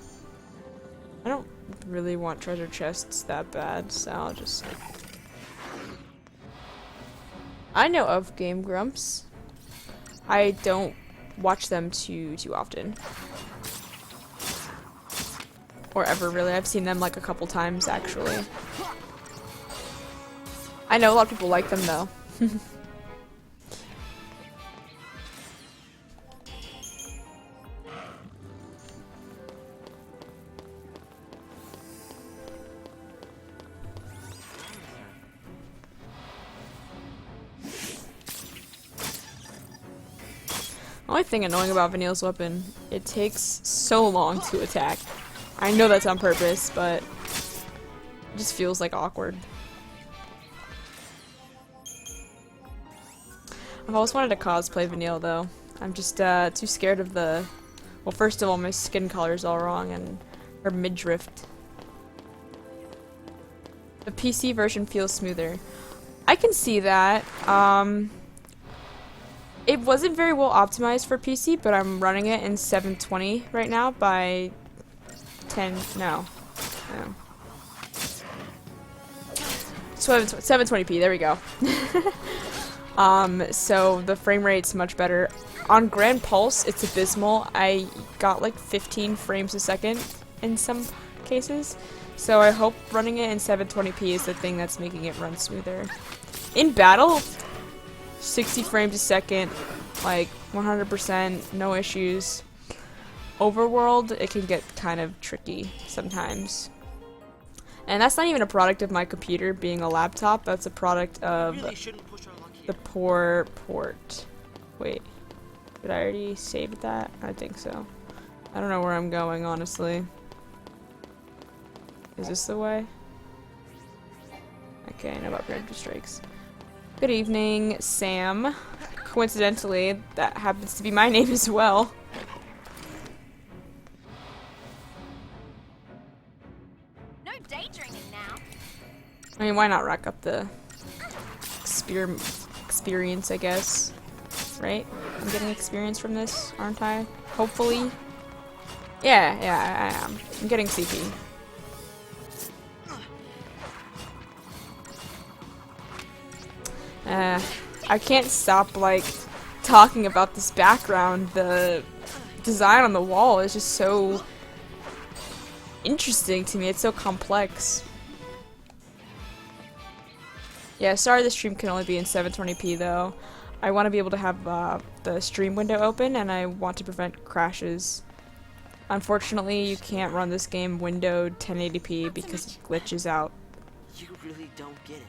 I don't really want treasure chests that bad, so I'll just... I know of Game Grumps. I don't watch them too often. Or ever, really. I've seen them like a couple times, actually. I know a lot of people like them, though. The only thing annoying about Vanille's weapon, it takes so long to attack. I know that's on purpose, but it just feels like awkward. I've always wanted to cosplay Vanille, though. I'm just too scared of the... Well, first of all, my skin color's all wrong, and her midriff. The PC version feels smoother. I can see that. It wasn't very well optimized for PC, but I'm running it in 720 right now by 720p, there we go. So the frame rate's much better. On Grand Pulse, it's abysmal. I got like 15 frames a second in some cases. So I hope running it in 720p is the thing that's making it run smoother. In battle, 60 frames a second, like 100%, no issues. Overworld, it can get kind of tricky sometimes. And that's not even a product of my computer being a laptop, that's a product of the poor port. Wait. Did I already save that? I think so. I don't know where I'm going, honestly. Is this the way? Okay, I know about predator strikes. Good evening, Sam. Coincidentally, that happens to be my name as well. No daydreaming now. I mean, why not rack up the experience, I guess? Right? I'm getting experience from this, aren't I? Hopefully. Yeah, I am. I'm getting CP. I can't stop, like, talking about this background. The design on the wall is just so interesting to me. It's so complex. Yeah, sorry the stream can only be in 720p, though. I want to be able to have the stream window open, and I want to prevent crashes. Unfortunately, you can't run this game windowed 1080p because it glitches out. You really don't get it.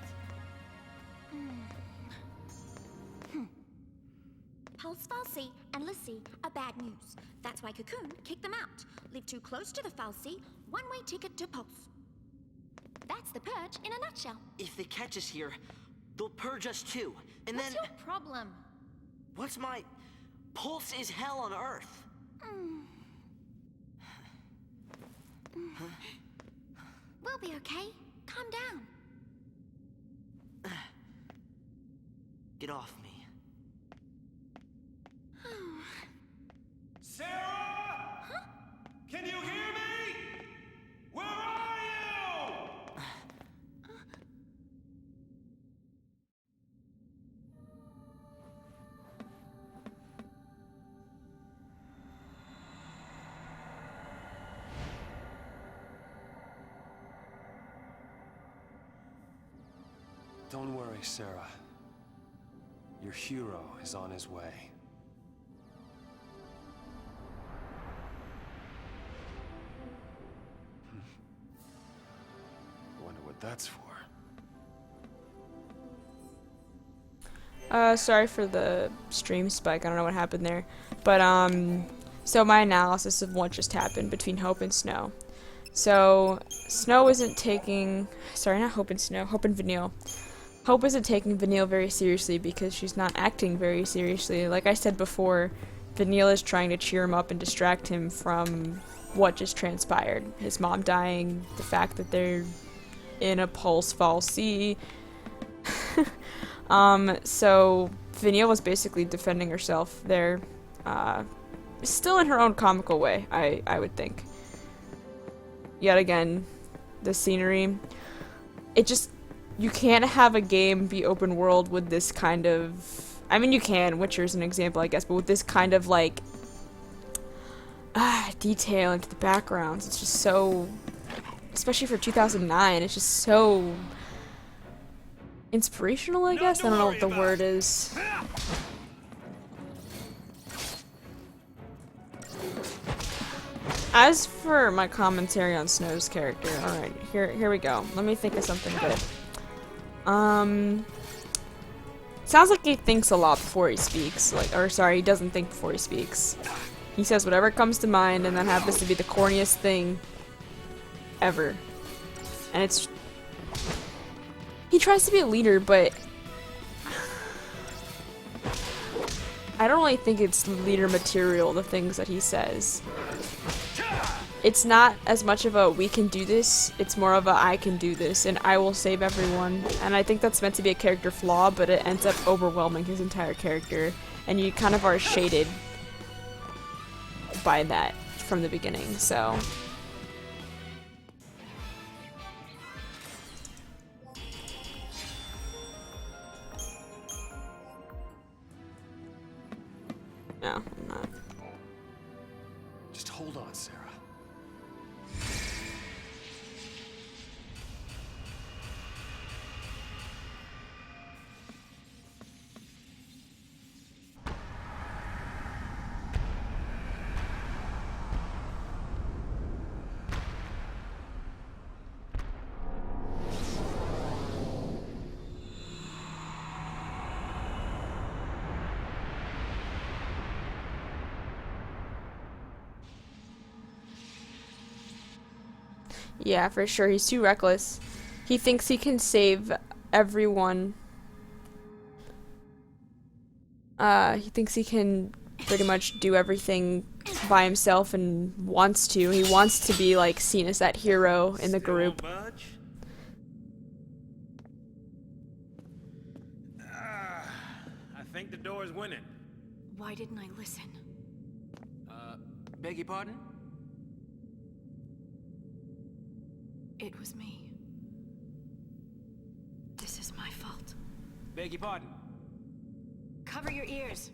Pulse Falsey and Lissy are bad news. That's why Cocoon kicked them out. Live too close to the Falsey, one-way ticket to Pulse. That's the purge in a nutshell. If they catch us here, they'll purge us too. And What's then... your problem? What's my... Pulse is hell on Earth. We'll be okay. Calm down. Get off me. Sarah? Huh? Can you hear me? Where are you? Don't worry, Sarah. Your hero is on his way. Wonder what that's for. Sorry for the stream spike. I don't know what happened there. But, so my analysis of what just happened between Hope and Snow. So, Snow isn't taking... Sorry, not Hope and Snow. Hope and Vanille. Hope isn't taking Vanille very seriously because she's not acting very seriously. Like I said before, Vanille is trying to cheer him up and distract him from what just transpired. His mom dying, the fact that they're in a Pulse Falsey. So Vanille was basically defending herself there. Still in her own comical way, I would think. Yet again, the scenery. It just... You can't have a game be open world with this kind of... I mean, you can. Witcher's an example, I guess. But with this kind of, like... detail into the backgrounds. It's just so... Especially for 2009, it's just so... inspirational, I guess? I don't know what the word is. As for my commentary on Snow's character, alright, here we go. Let me think of something good. Sounds like he thinks a lot before he speaks. He doesn't think before he speaks. He says whatever comes to mind, and that happens to be the corniest thing ever. And it's... He tries to be a leader, but... I don't really think it's leader material, the things that he says. It's not as much of a we can do this, it's more of a I can do this and I will save everyone. And I think that's meant to be a character flaw, but it ends up overwhelming his entire character. And you kind of are shaded by that from the beginning, so... No, I'm not. Just hold on, Sarah. Yeah, for sure. He's too reckless. He thinks he can save everyone. He thinks he can pretty much do everything by himself and wants to. He wants to be, like, seen as that hero in the group. I think the door is winning. Why didn't I listen? Beg your pardon? It was me. This is my fault. Beg your pardon? Cover your ears.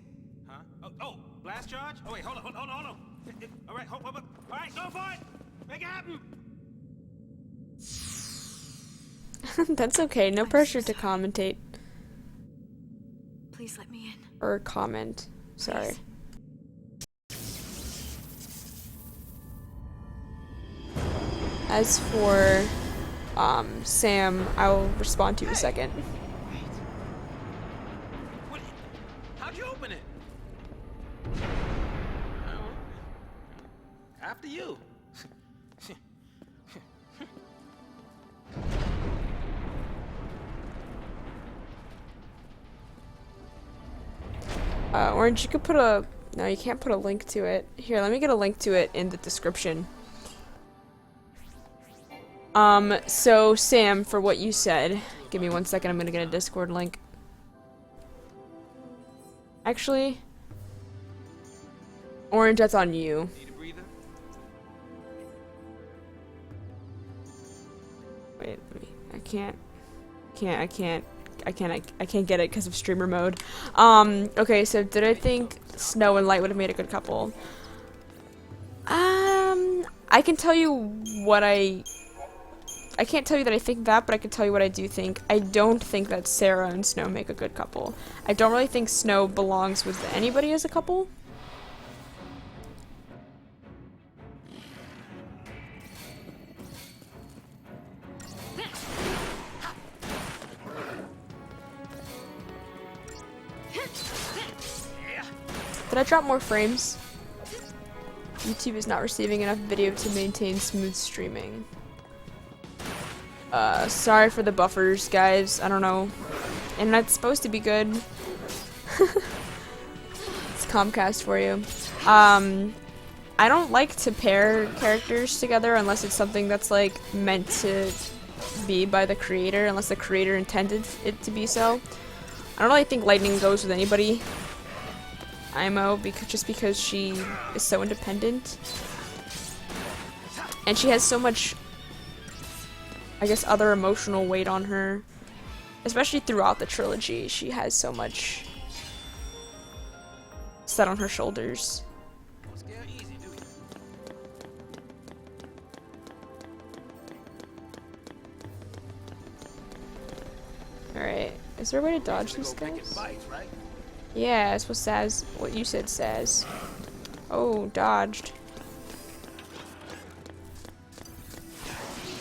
Huh? Oh, blast charge? Oh, wait, hold on. All right, hold. All right, go for it! Make it happen! That's okay. No pressure to commentate. Please let me in. Or comment. Sorry. Please. As for Sam, I'll respond to you in a second. What? How'd you open it? After you. Orange, you could put a... No, you can't put a link to it. Here, let me get a link to it in the description. So, Sam, for what you said... Give me 1 second, I'm gonna get a Discord link. Actually... Orange, that's on you. Need a breather? Wait, I can't get it because of streamer mode. Okay, so did I think Snow and Light would have made a good couple? I can tell you what I can't tell you that I think that, but I can tell you what I do think. I don't think that Sarah and Snow make a good couple. I don't really think Snow belongs with anybody as a couple. Did I drop more frames? YouTube is not receiving enough video to maintain smooth streaming. Sorry for the buffers, guys. I don't know. Internet's supposed to be good. It's Comcast for you. I don't like to pair characters together unless it's something that's, like, meant to be by the creator, unless the creator intended it to be so. I don't really think Lightning goes with anybody. IMO, just because she is so independent. And she has so much, I guess, other emotional weight on her. Especially throughout the trilogy, she has so much set on her shoulders. Alright, is there a way to dodge these guys? Yeah, that's what Saz, what you said, Saz. Oh, dodged.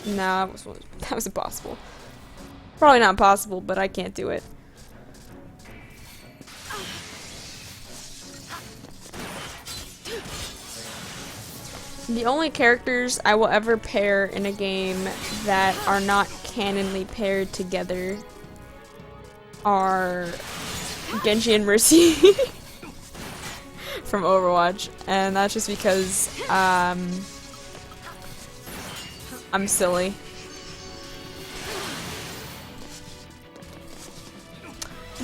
Nah, that was impossible. Probably not possible, but I can't do it. The only characters I will ever pair in a game that are not canonly paired together are Genji and Mercy from Overwatch, and that's just because I'm silly.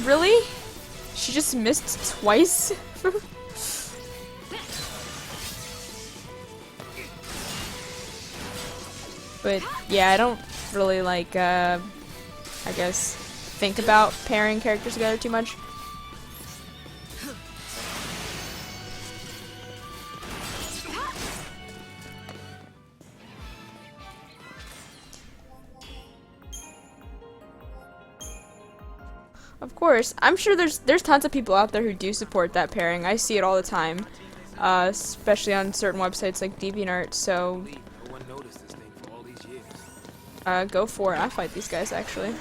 Really? She just missed twice? But yeah, I don't really like I guess think about pairing characters together too much. Of course, I'm sure there's tons of people out there who do support that pairing. I see it all the time, especially on certain websites like DeviantArt. So, go for it. I fight these guys actually.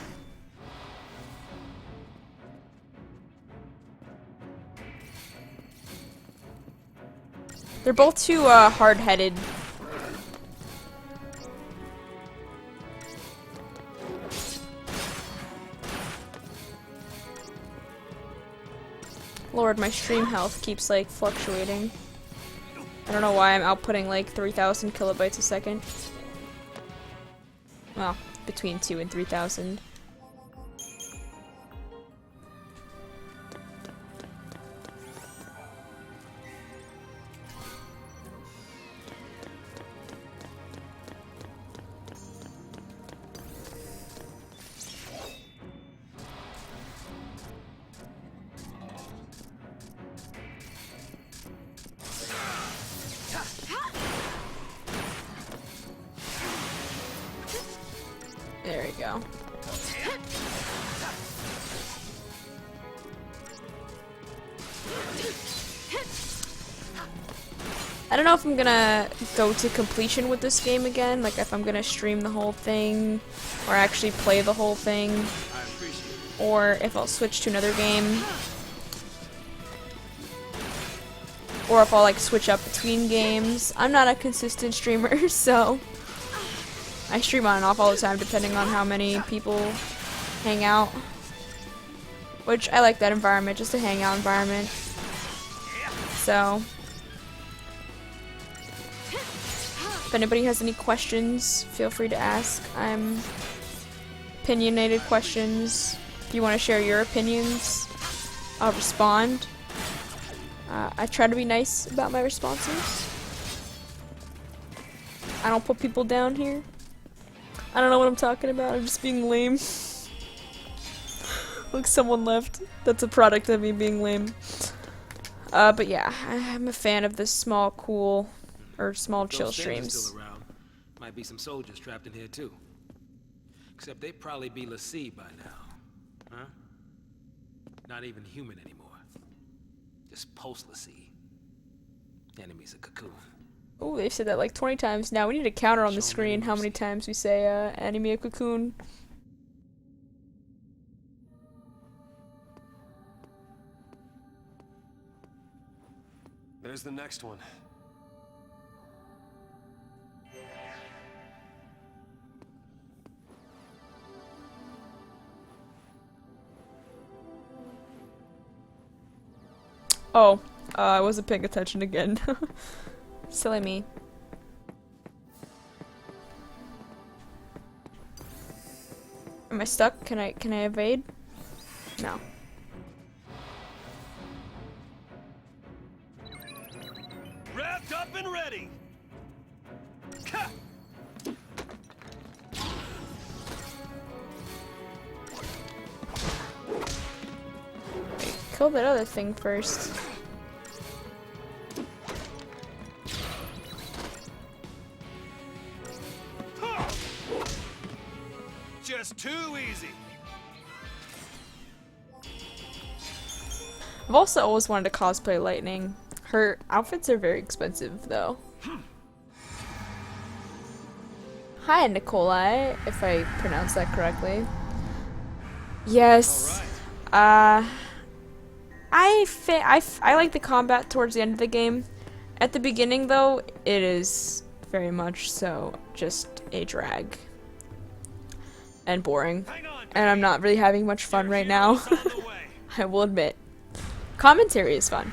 They're both too hard-headed. Discord, my stream health keeps like fluctuating. I don't know why I'm outputting like 3,000 kilobytes a second. Well, between 2 and 3,000. There we go. I don't know if I'm gonna go to completion with this game again, like if I'm gonna stream the whole thing, or actually play the whole thing, or if I'll switch to another game, or if I'll like switch up between games. I'm not a consistent streamer, so I stream on and off all the time depending on how many people hang out. Which I like that environment, just a hangout environment. So if anybody has any questions, feel free to ask. I'm opinionated questions. If you want to share your opinions, I'll respond. I try to be nice about my responses. I don't put people down here. I don't know what I'm talking about. I'm just being lame. Look, someone left. That's a product of me being lame. But yeah, I'm a fan of the small, cool, or small, chill Those streams. Still around. Might be some soldiers trapped in here too. Except they'd probably be l'Cie by now, huh? Not even human anymore. Just post l'Cie. Enemies of Cocoon. Oh, they've said that like 20 times now. We need a counter on the screen how many times we say enemy of Cocoon. There's the next one. Oh, I wasn't paying attention again. Silly me. Am I stuck? Can I evade? No. Wrapped up and ready. Wait, kill that other thing first. Just too easy. I've also always wanted to cosplay Lightning. Her outfits are very expensive, though. Hi, Nikolai, if I pronounce that correctly. Yes. I like the combat towards the end of the game. At the beginning, though, it is very much so just a drag. And boring. And I'm not really having much fun right now. I will admit. Commentary is fun.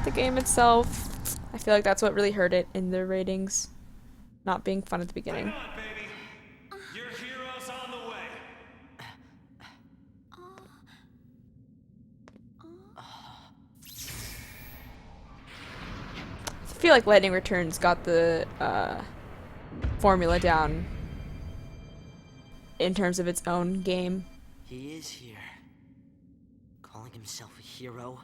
The game itself, I feel like that's what really hurt it in the ratings. Not being fun at the beginning. Hang on, baby. Your hero's on the way. I feel like Lightning Returns got the formula down in terms of its own game. He is here. Calling himself a hero.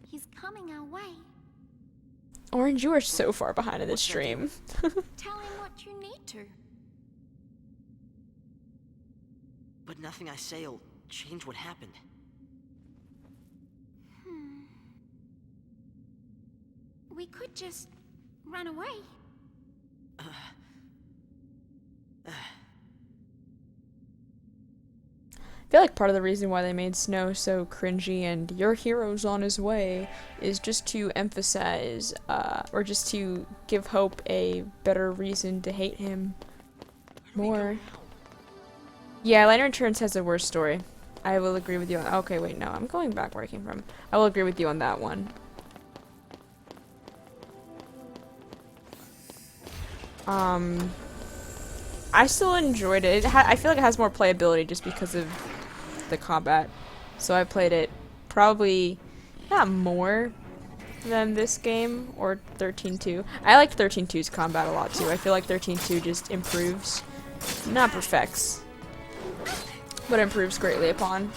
He's coming our way. Orange, you are so far behind in this stream. Tell him what you need to. But nothing I say will change what happened. We could just run away. I feel like part of the reason why they made Snow so cringy and your hero's on his way is just to emphasize, or just to give Hope a better reason to hate him more. Yeah, Lightning Returns has a worse story. I will agree with you on— okay, wait, no, I'm going back where I came from. I will agree with you on that one. I still enjoyed it. I feel like it has more playability just because of the combat. So I played it probably not more than this game, or 13.2. I liked 13.2's combat a lot too. I feel like 13.2 just improves, not perfects, but improves greatly upon.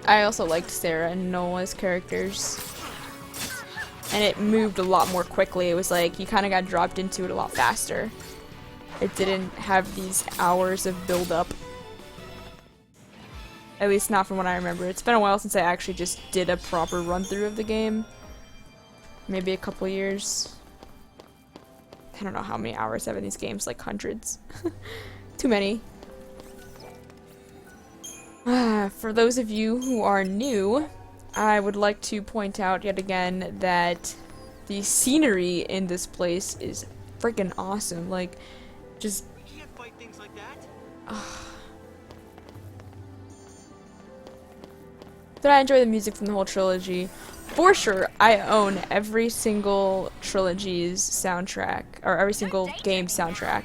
I also liked Sarah and Nola's characters. And it moved a lot more quickly. It was like you kind of got dropped into it a lot faster. It didn't have these hours of build-up. At least not from what I remember. It's been a while since I actually just did a proper run-through of the game. Maybe a couple years. I don't know how many hours I have in these games, like hundreds. Too many. For those of you who are new, I would like to point out yet again that the scenery in this place is freaking awesome. Like, just... You can't fight things like that. Did I enjoy the music from the whole trilogy? For sure, I own every single trilogy's soundtrack, or every single game soundtrack.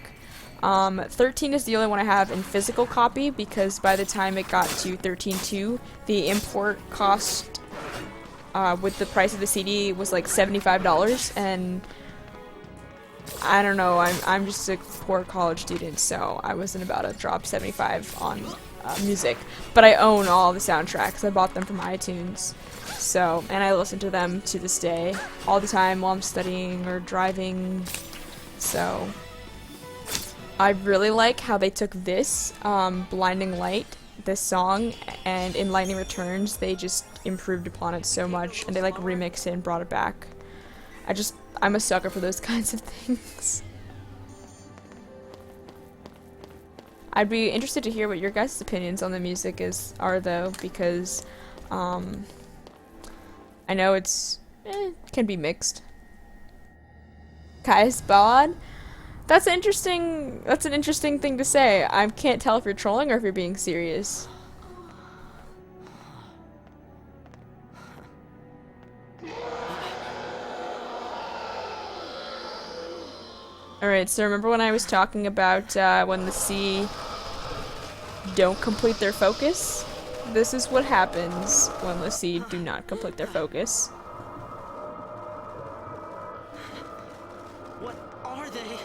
13 is the only one I have in physical copy, because by the time it got to 13.2, the import cost with the price of the CD was like $75, and I don't know, I'm just a poor college student, so I wasn't about to drop $75 on music. But I own all the soundtracks. I bought them from iTunes, so, and I listen to them to this day all the time while I'm studying or driving. So I really like how they took this Blinding Light, this song, and in Lightning Returns they just improved upon it so much, and they like remixed it and brought it back. I'm a sucker for those kinds of things. I'd be interested to hear what your guys' opinions on the music are though, because I know it can be mixed. Kai's Ballad? That's an interesting thing to say. I can't tell if you're trolling or if you're being serious. Alright, so remember when I was talking about when the sea don't complete their focus? This is what happens when the sea do not complete their focus. What are they?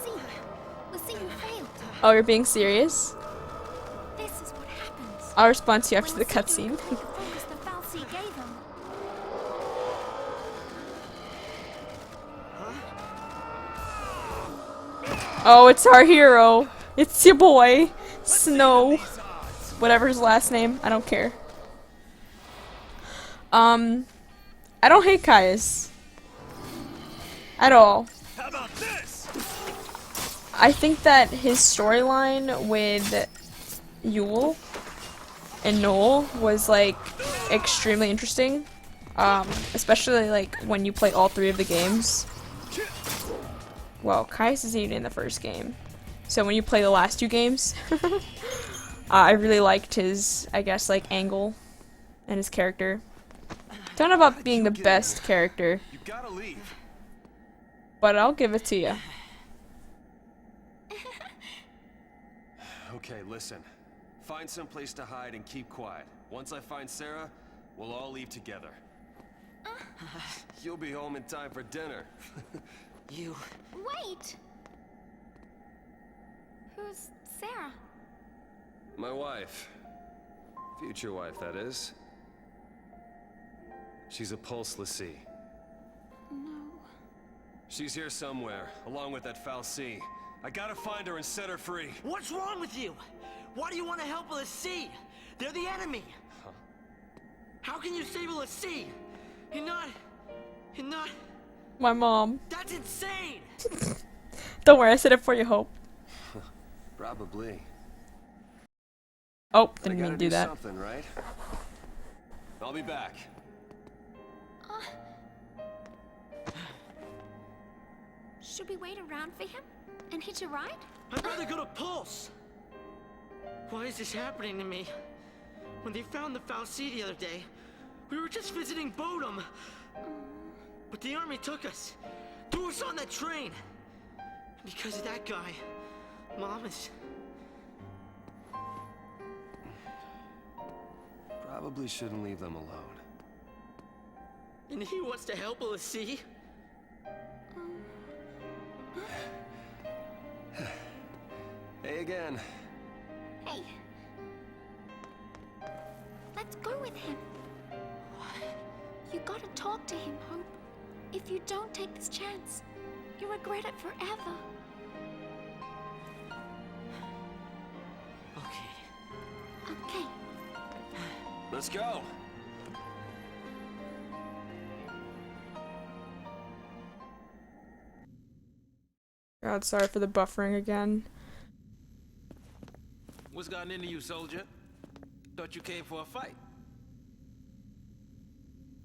See, you failed. Oh, you're being serious? This is what happens. I'll respond to you after the cutscene. Focus the fal'Cie gave him. Oh, it's our hero. It's your boy, Snow. Whatever his last name, I don't care. I don't hate Caius. At all. How about this? I think that his storyline with Yule and Noel was like extremely interesting. Especially like when you play all 3 of the games. Well, Caius isn't even in the first game. So when you play the last 2 games, I really liked his, I guess, like, angle and his character. Don't know about being the best character, You gotta leave. but I'll give it to you. Okay, listen. Find some place to hide and keep quiet. Once I find Sarah, we'll all leave together. You'll be home in time for dinner. You... Wait! Who's Sarah? My wife. Future wife, that is. She's a Pulse l'Cie. No. She's here somewhere, along with that fal'Cie. I gotta find her and set her free. What's wrong with you? Why do you want to help l'Cie? They're the enemy. Huh? How can you save l'Cie? You're not... My mom. That's insane! Don't worry, I said it for you, Hope. Probably. Oh, I didn't mean gotta to do that. something, right? I'll be back. Should we wait around for him and hitch a ride? I'd rather go to Pulse. Why is this happening to me? When they found the FFXIII the other day, we were just visiting Bodum. But the army took us, threw us on that train. Because of that guy, Mom is... Probably shouldn't leave them alone. And he wants to help LaCie? Hey again. Hey. Let's go with him. You gotta talk to him, Hope. If you don't take this chance, you'll regret it forever. Okay. Okay. Let's go. God, sorry for the buffering again. What's gotten into you, soldier? Thought you came for a fight.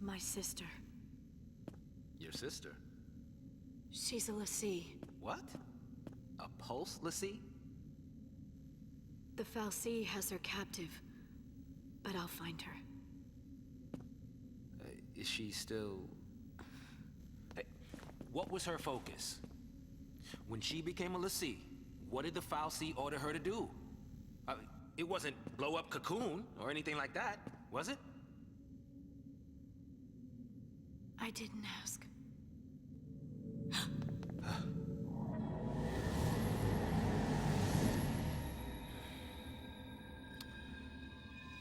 My sister. Your sister? She's a LaCie. What? A pulse, LaCie? The FFXIII has her captive, but I'll find her. Is she still... Hey, what was her focus? When she became a LaCie, what did the FFXIII order her to do? It wasn't blow up Cocoon or anything like that, was it? I didn't ask.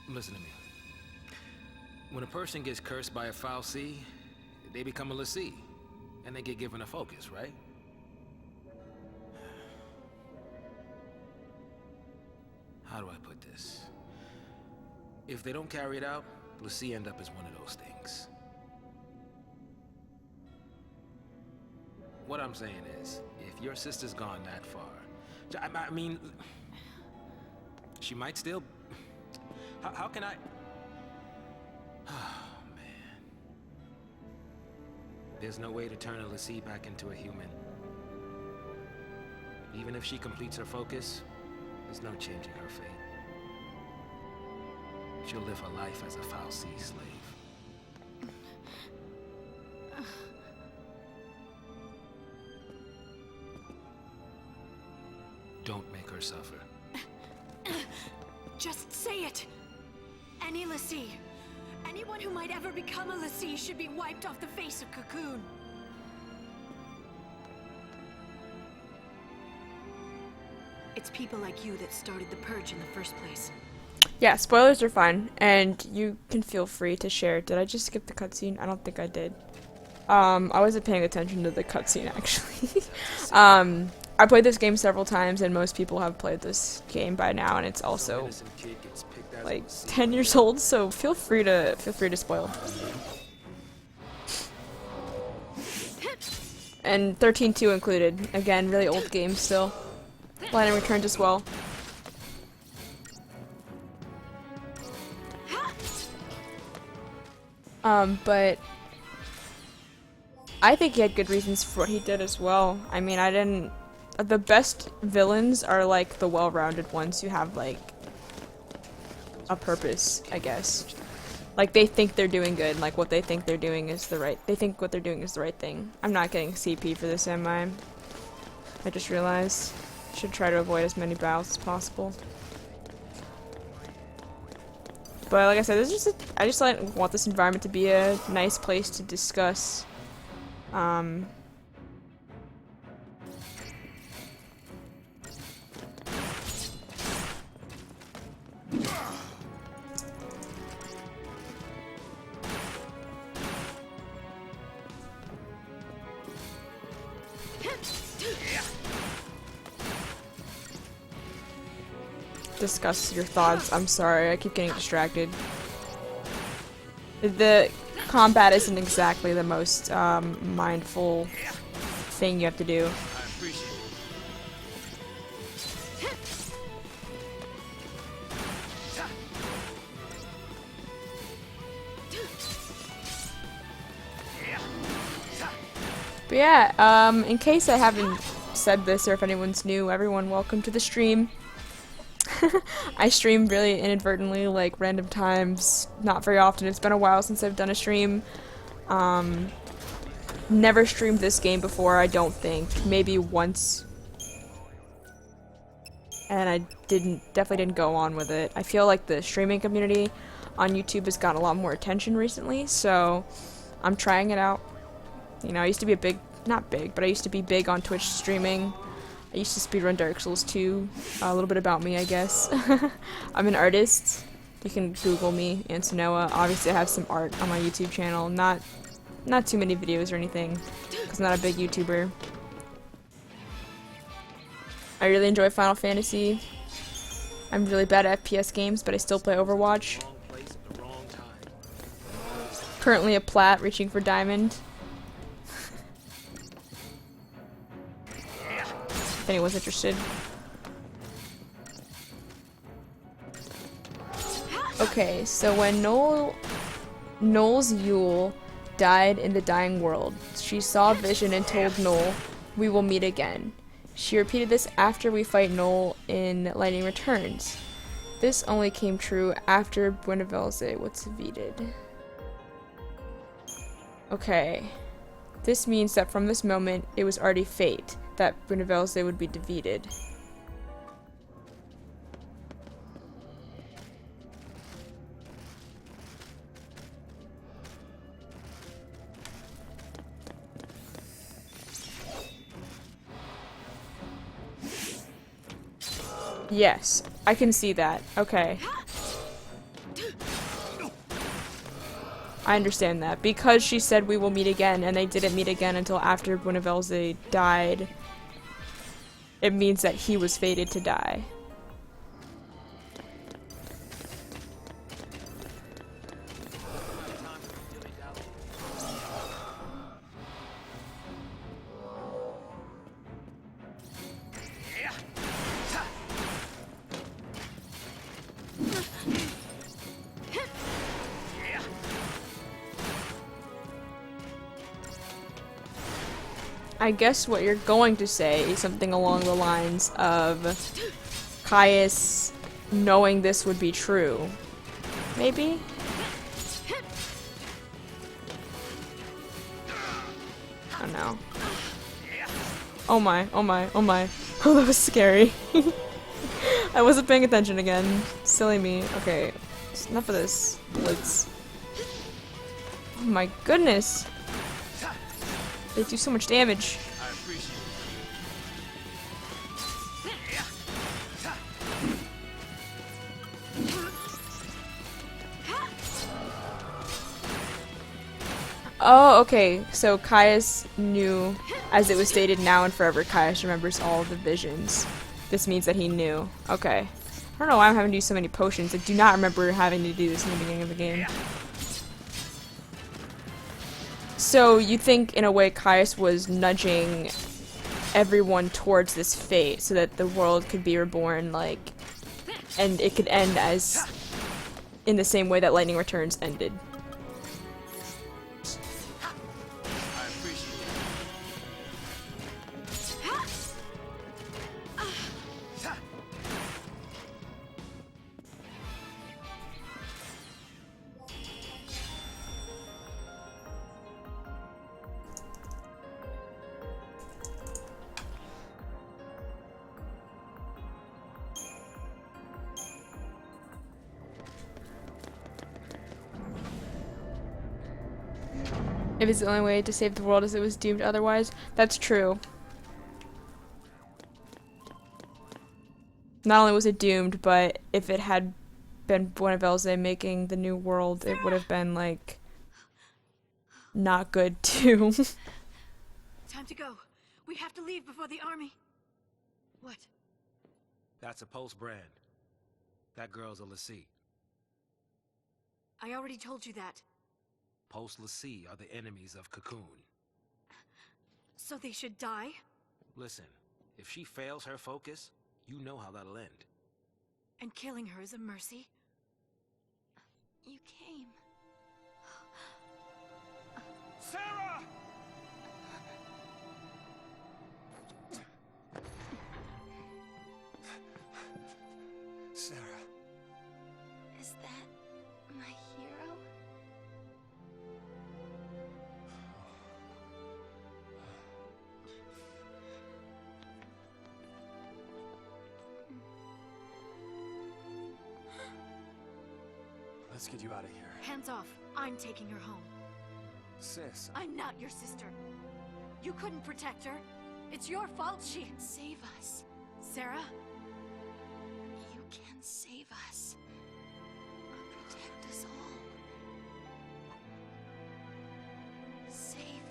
Listen to me. When a person gets cursed by a FFXIII, they become a LaCie, and they get given a focus, right? How do I put this? If they don't carry it out, LaCie end up as one of those things. What I'm saying is, if your sister's gone that far, I mean, she might still... How can I... Oh, man. There's no way to turn a LaCie back into a human. Even if she completes her focus, there's no changing her fate. She'll live her life as a FFXIII slave. Don't make her suffer. Just say it! Any LaCie, anyone who might ever become a LaCie should be wiped off the face of Cocoon. It's people like you that started the Purge in the first place. Yeah, spoilers are fine, and you can feel free to share. Did I just skip the cutscene? I don't think I did. I wasn't paying attention to the cutscene, actually. I played this game several times, and most people have played this game by now, and it's also like 10 years old, so feel free to spoil. And 13.2 included. Again, really old game still. Lightning Returns as well. But I think he had good reasons for what he did as well. I mean, the best villains are like the well-rounded ones who have like a purpose, I guess. Like they think they're doing good, like what they think they're doing is they think what they're doing is the right thing. I'm not getting CP for this, am I? I just realized. Should try to avoid as many battles as possible. But like I said, I just want this environment to be a nice place to discuss. Discuss your thoughts. I'm sorry, I keep getting distracted. The combat isn't exactly the most mindful thing you have to do. I appreciate it. But yeah, in case I haven't said this or if anyone's new, everyone, welcome to the stream. I stream really inadvertently, like random times, not very often. It's been a while since I've done a stream. Never streamed this game before, I don't think. Maybe once. And I definitely didn't go on with it. I feel like the streaming community on YouTube has gotten a lot more attention recently, so I'm trying it out. You know, I used to be not big, but I used to be big on Twitch streaming. I used to speedrun Dark Souls 2. A little bit about me, I guess. I'm an artist. You can Google me, Ansonoa. Obviously, I have some art on my YouTube channel. Not too many videos or anything, because I'm not a big YouTuber. I really enjoy Final Fantasy. I'm really bad at FPS games, but I still play Overwatch. Currently a plat, reaching for diamond. If anyone's interested. Okay, so when Noel's Yule died in the dying world, she saw a vision and told Noel, "We will meet again." She repeated this after we fight Noel in Lightning Returns. This only came true after Buenavelze was defeated. Okay. This means that from this moment, it was already fate that Buenavelze would be defeated. Yes, I can see that. Okay. I understand that. Because she said we will meet again, and they didn't meet again until after Buenavelze died, it means that he was fated to die. I guess what you're going to say is something along the lines of Caius knowing this would be true. Maybe? I don't know. Oh my, oh my, oh my. Oh, that was scary. I wasn't paying attention again. Silly me. Okay, enough of this. Let's... Oh my goodness! They do so much damage. I appreciate Oh, okay. So Caius knew, as it was stated, now and forever, Caius remembers all of the visions. This means that he knew. Okay. I don't know why I'm having to use so many potions. I do not remember having to do this in the beginning of the game. So you think, in a way, Caius was nudging everyone towards this fate so that the world could be reborn, like, and it could end as in the same way that Lightning Returns ended. If it's the only way to save the world as it was doomed otherwise, that's true. Not only was it doomed, but if it had been Buenavelze making the new world, it would have been, like, not good too. Time to go. We have to leave before the army. What? That's a Pulse brand. That girl's a Lassie. I already told you that. Pulse Lassie are the enemies of Cocoon. So they should die? Listen, if she fails her focus, you know how that'll end. And killing her is a mercy? You came. Sarah! Sarah. Is that my hero? Let's get you out of here. Hands off. I'm taking her home. Sis, I'm not your sister. You couldn't protect her. It's your fault she... Save us. Sarah? You can save us. Protect us all. Save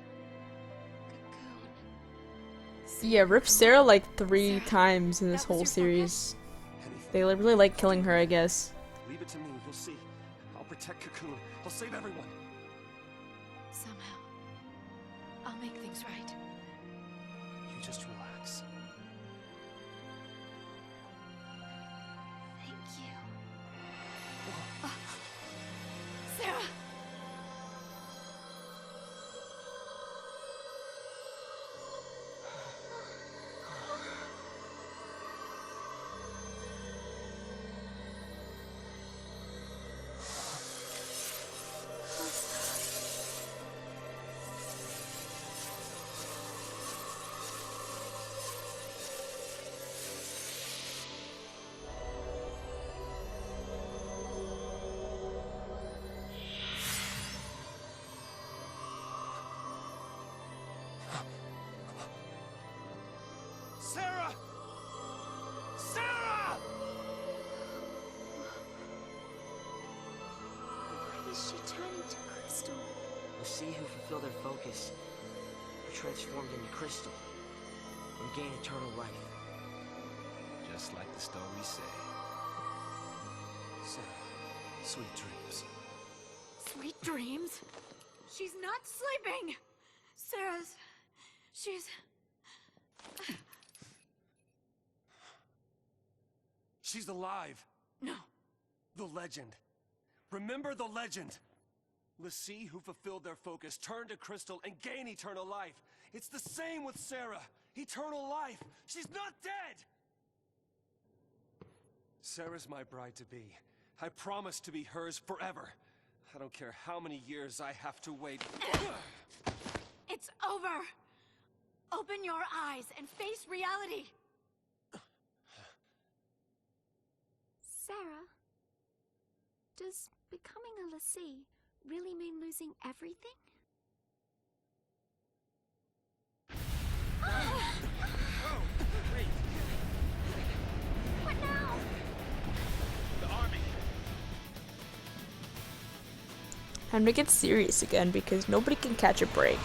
Cocoon. Yeah, rip Sarah like 3 Sarah, times in this that was whole your series. anything. They really like killing her, I guess. Leave it to me. You'll see. I'll protect Cocoon. I'll save everyone. Somehow. I'll make things right. You just relax. Thank you. Sarah! Sarah! Sarah! Why is she turning to crystal? The sea who fulfill their focus are transformed into crystal and gain eternal life. Just like the stories say. Sarah, sweet dreams. Sweet dreams? She's not sleeping! Sarah's... She's... She's alive. No. The legend. Remember the legend. Lassie who fulfilled their focus turn to crystal and gain eternal life. It's the same with Sarah. Eternal life. She's not dead! Sarah's my bride-to-be. I promise to be hers forever. I don't care how many years I have to wait. It's over! Open your eyes and face reality! Sarah, does becoming a Lassie really mean losing everything? Oh, wait. What now? The army. Time to get serious again because nobody can catch a break.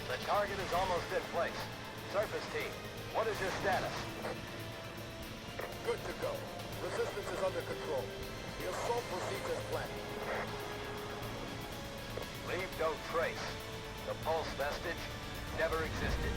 The target is almost in place. Surface team, what is your status? Good to go. Resistance is under control. The assault proceeds as planned. Leave no trace. The pulse vestige never existed.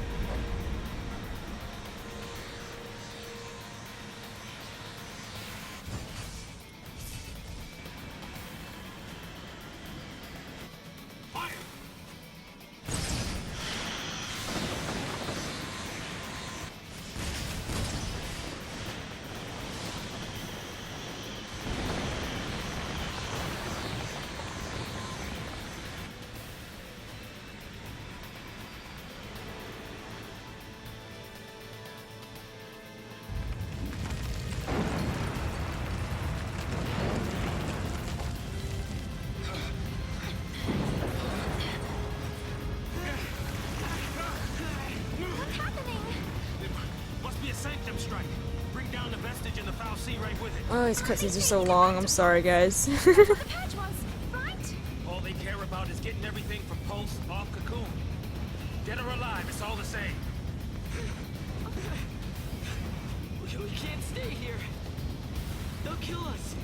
Oh, these cutscenes are so long. I'm sorry, guys. The patch was, right? All they care about is getting everything from Pulse off Cocoon. Dead or alive, it's all the same. We can't stay here. They'll kill us.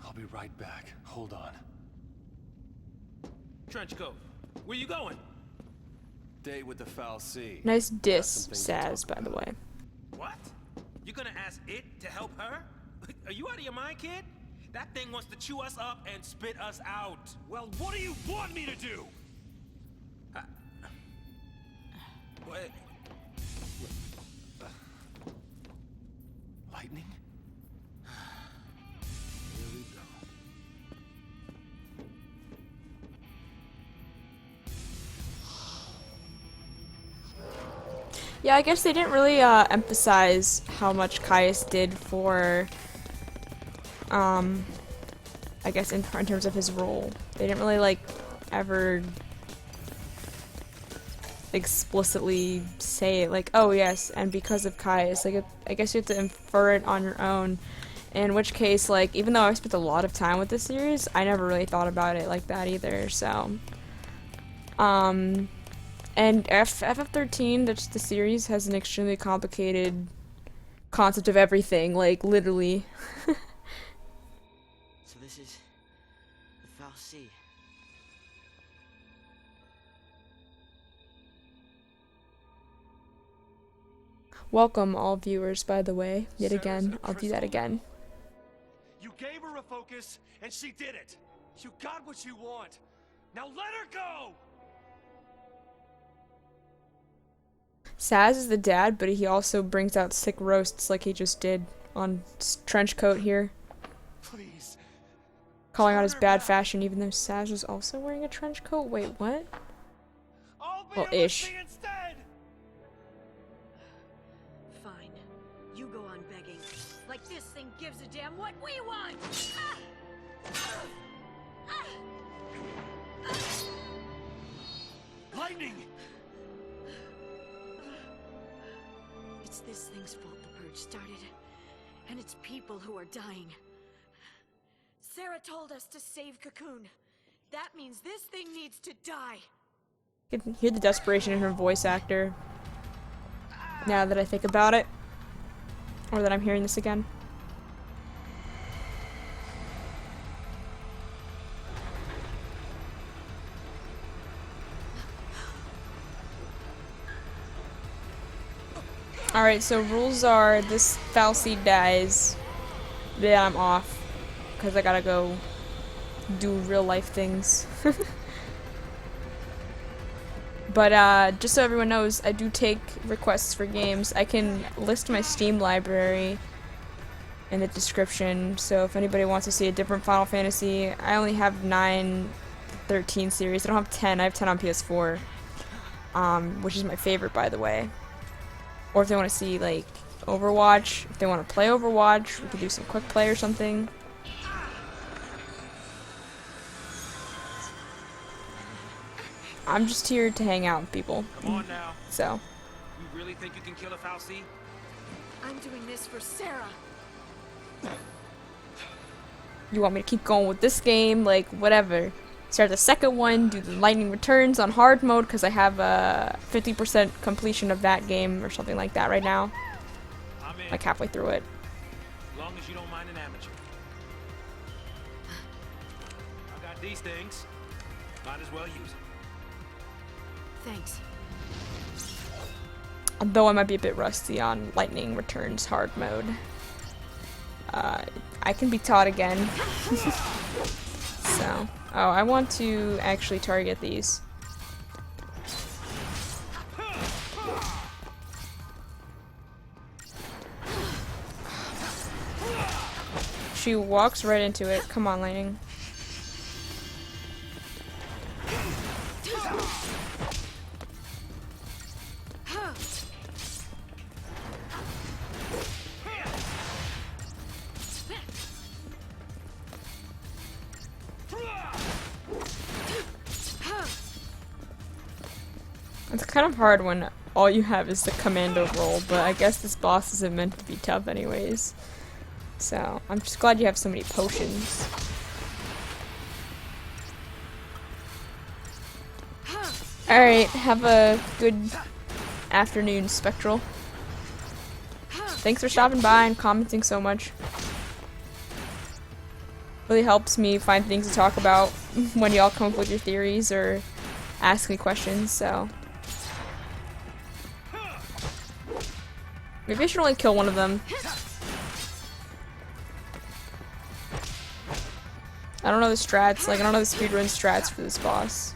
I'll be right back. Hold on. Trenchcoat, where you going? Date with the FFXIII. Nice Got diss, some things to Saz, talk by the about. way. What? You gonna ask it to help her? Are you out of your mind, kid? That thing wants to chew us up and spit us out. Well, what do you want me to do? What? Lightning? Here we go. Yeah, I guess they didn't really emphasize how much Caius did for, I guess in terms of his role. They didn't really like ever explicitly say it, like, oh yes, and because of Caius. Like, I guess you have to infer it on your own. In which case, like, even though I spent a lot of time with this series, I never really thought about it like that either. So, and FF13, that's the series, has an extremely complicated concept of everything, like, literally. So this is the FFXIII. Welcome, all viewers, by the way. Yet Sarah's again, a I'll do that crystal? again. You gave her a focus, and she did it. You got what you want. Now let her go! Saz is the dad, but he also brings out sick roasts like he just did on Trenchcoat here. Please. Calling out his Turn her bad back. fashion even though Saz was also wearing a trench coat? Wait, what? I'll be Well, here with ish. me instead! Fine. You go on begging. Like this thing gives a damn what we want! Lightning! It's this thing's fault the purge started. And it's people who are dying. Sarah told us to save Cocoon. That means this thing needs to die. You can hear the desperation in her voice actor. Now that I think about it. Or that I'm hearing this again. Alright, so rules are this FFXIII dies, then I'm off. Because I gotta go do real life things. But just so everyone knows, I do take requests for games. I can list my Steam library in the description, so if anybody wants to see a different Final Fantasy, I only have 9, 13 series. I don't have 10, I have 10 on PS4, which is my favorite, by the way. Or if they want to see, like, Overwatch, if they want to play Overwatch, we could do some quick play or something. I'm just here to hang out with people. Come on now. So, You really think you can kill a FFXIII? I'm doing this for Sarah. you want me to keep going with this game, like, whatever. Start the second one, do the Lightning Returns on hard mode, because I have a 50% completion of that game or something like that right now. I'm in. Like, halfway through it. As long as you don't mind an amateur. I got these things. Might as well use it. Thanks. Although I might be a bit rusty on Lightning Returns hard mode. I can be taught again. So, oh, I want to actually target these. She walks right into it. Come on, Lightning. It's kind of hard when all you have is the commando roll, but I guess this boss isn't meant to be tough anyways. So, I'm just glad you have so many potions. Alright, have a good afternoon, Spectral. Thanks for stopping by and commenting so much. Really helps me find things to talk about when y'all come up with your theories or ask me questions, so. Maybe I should only kill one of them. I don't know the strats, like I don't know the speedrun strats for this boss.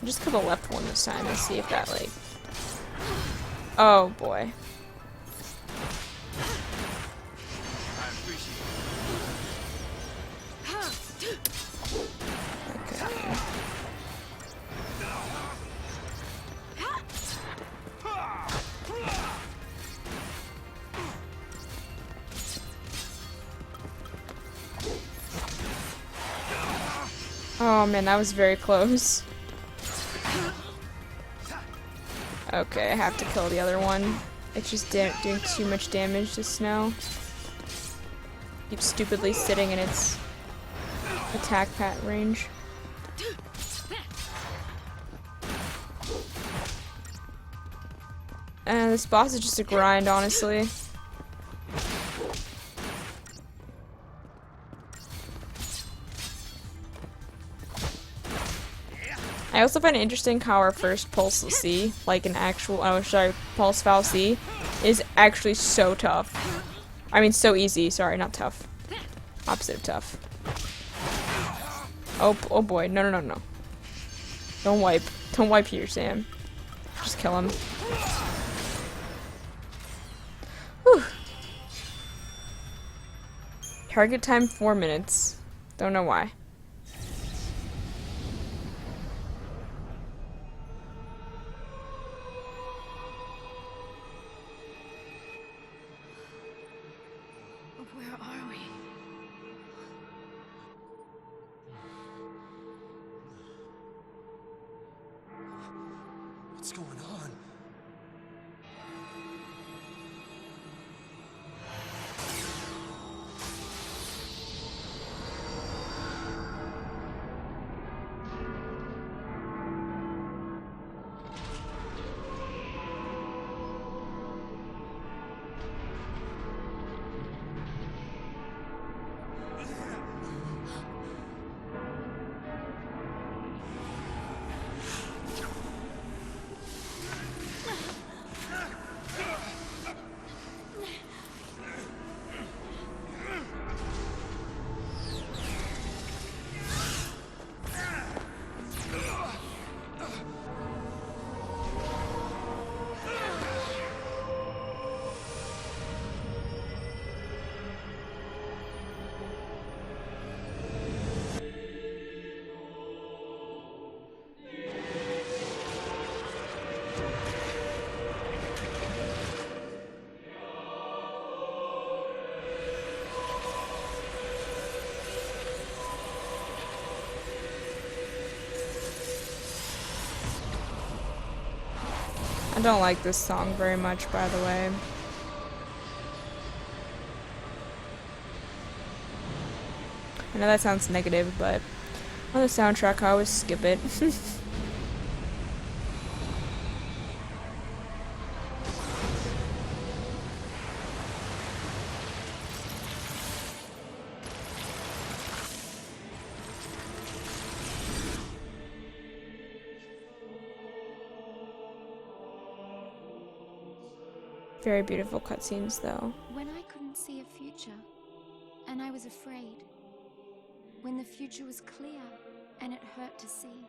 Just kill the left one this time and see if that like... Oh boy. Okay. Oh man, that was very close. Okay, I have to kill the other one. It's just doing too much damage to Snow. Keeps stupidly sitting in its attack pat range. And this boss is just a grind, honestly. I also find it interesting how our first Pulse C, like an actual, Pulse FFXIII, is actually so tough. I mean, so easy. Sorry, not tough. Opposite of tough. Oh boy, no. Don't wipe here, Sam. Just kill him. Whew. Target time 4 minutes. Don't know why. Where are we? What's going on? I don't like this song very much, by the way. I know that sounds negative, but on the soundtrack I always skip it. Very beautiful cutscenes, though. When I couldn't see a future, and I was afraid. When the future was clear, and it hurt to see.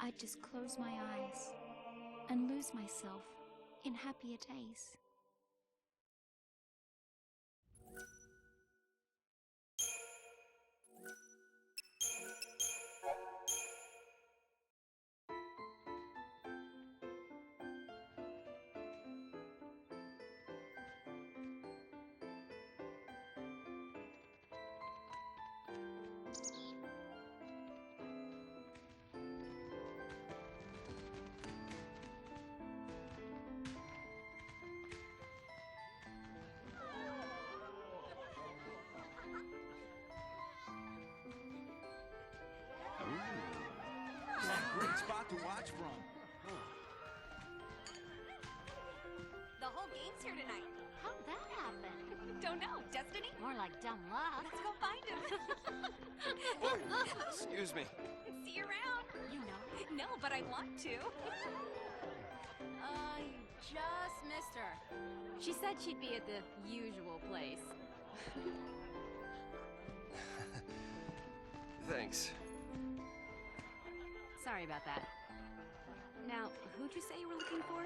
I'd just close my eyes, and lose myself in happier days. spot to watch from. The whole game's here tonight. How'd that happen? Don't know. Destiny? More like dumb luck. Let's go find him. Excuse me. See you around. You know. No, but I want to. You just missed her. She said she'd be at the usual place. Thanks. Sorry about that. Now, who'd you say you were looking for?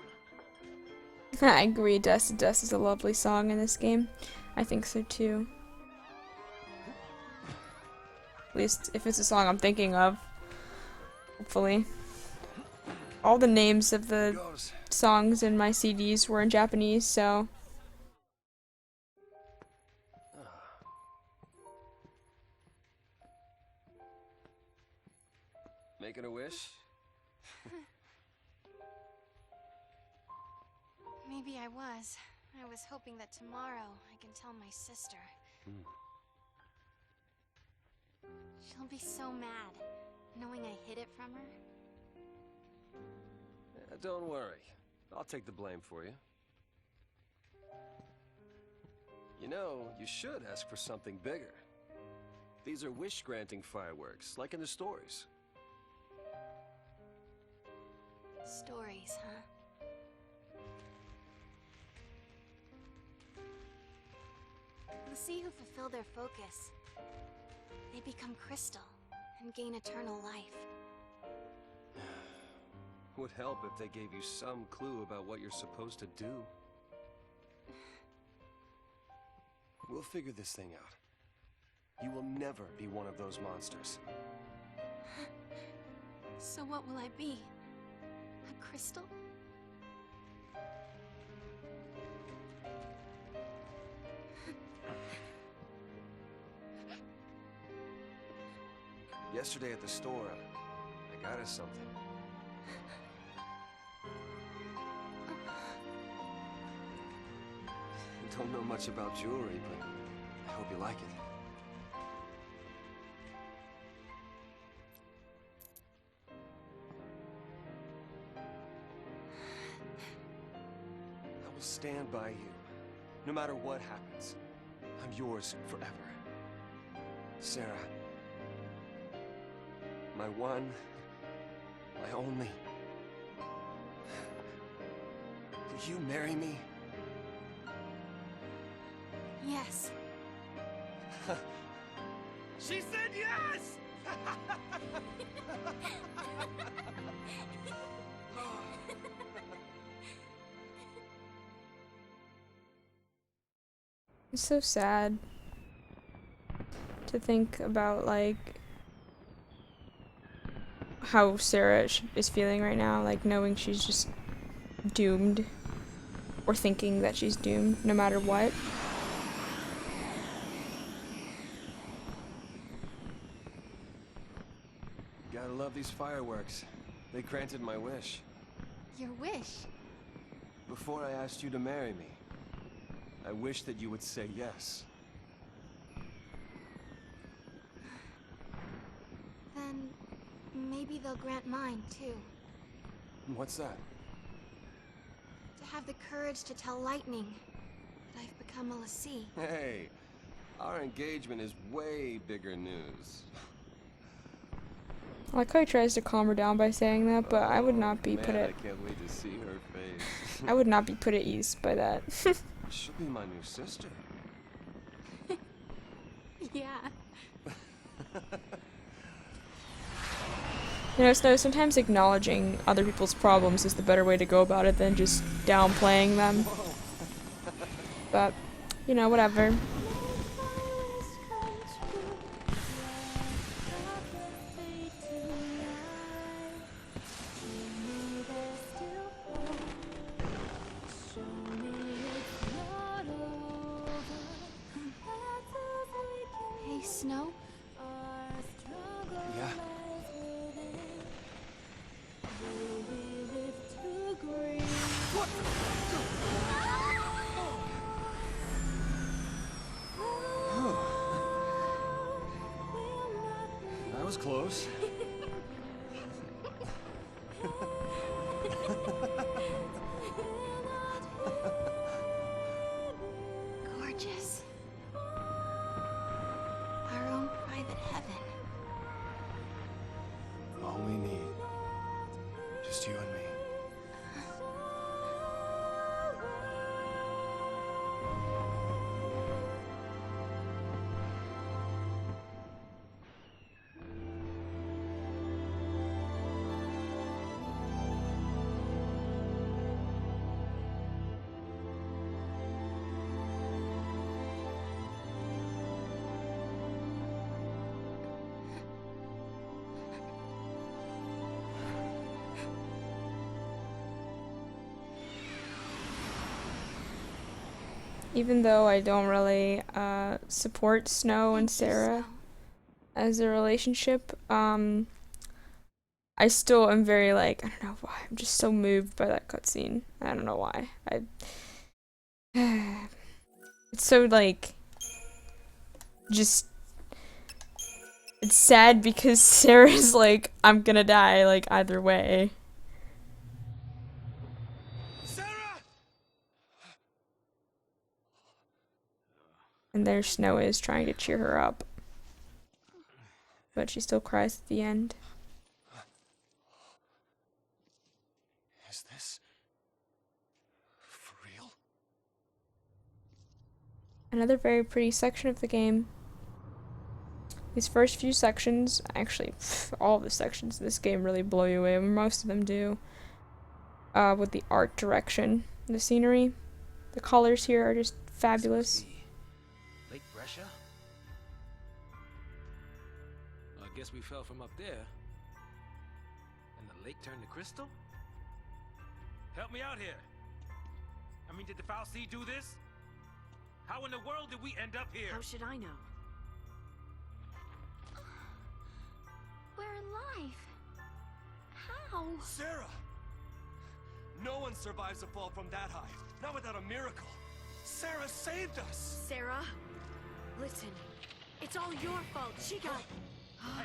I agree, Dust to Dust is a lovely song in this game. I think so too. At least if it's a song I'm thinking of. Hopefully. All the names of the songs in my CDs were in Japanese, so... Making a wish? Maybe I was. I was hoping that tomorrow I can tell my sister. She'll be so mad, knowing I hid it from her. Don't worry. I'll take the blame for you. You know, you should ask for something bigger. These are wish-granting fireworks, like in the stories. Stories, huh? The sea who fulfill their focus, they become crystal and gain eternal life. Would help if they gave you some clue about what you're supposed to do. We'll figure this thing out. You will never be one of those monsters. So what will I be? A crystal? Yesterday at the store, I got us something. I don't know much about jewelry, but I hope you like it. I will stand by you, no matter what happens. I'm yours forever. Sarah. My one, my only. Will you marry me? Yes. She said yes! It's so sad to think about, like, how Sarah is feeling right now, like knowing she's just doomed, or thinking that she's doomed no matter what. Gotta love these fireworks. They granted my wish. Your wish? Before I asked you to marry me, I wish that you would say yes. Then maybe they'll grant mine too. What's that? To have the courage to tell Lightning that I've become a Lassie. Hey, our engagement is way bigger news. I like how he tries to calm her down by saying that, but I would not be man, put at... I can't wait to see her face. I would not be put at ease by that. She'll be my new sister. Yeah. You know, Snow, sometimes acknowledging other people's problems is the better way to go about it than just downplaying them. But, you know, whatever. Hey, Snow? Yeah. That was close. even though I don't really support Snow and Thank you, Sarah Snow. as a relationship, I still am very like, I don't know why, I'm just so moved by that cutscene. I don't know why. It's so like, just, it's sad because Sarah's like, I'm gonna die like either way. Sarah! And there Snow is trying to cheer her up. But she still cries at the end. Is this for real? Another very pretty section of the game. These first few sections, actually, all the sections of this game really blow you away. Most of them do. With the art direction, the scenery, the colors here are just fabulous. Lake Brescia? I guess we fell from up there. And the lake turned to crystal? Help me out here. I mean, did the FFXIII do this? How in the world did we end up here? How should I know? We're alive. How? Sarah! No one survives a fall from that high. Not without a miracle. Sarah saved us! Sarah, listen. It's all your fault. She got...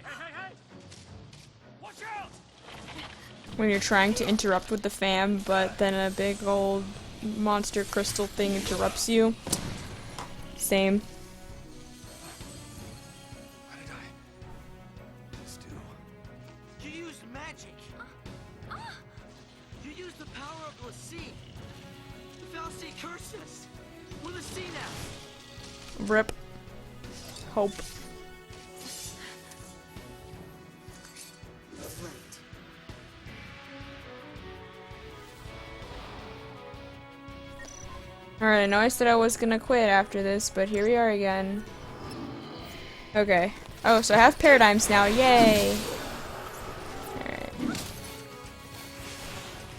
Hey! Watch out! When you're trying to interrupt with the fam, but then a big old monster crystal thing interrupts you. Same. What did I just do? You used magic. You used the power of Lassie. The FFXIII cursed us. We're Lassie now. Rip. Hope. Right. Alright, I know I said I was gonna quit after this, but here we are again. Okay. Oh, so I have paradigms now. Yay! Alright.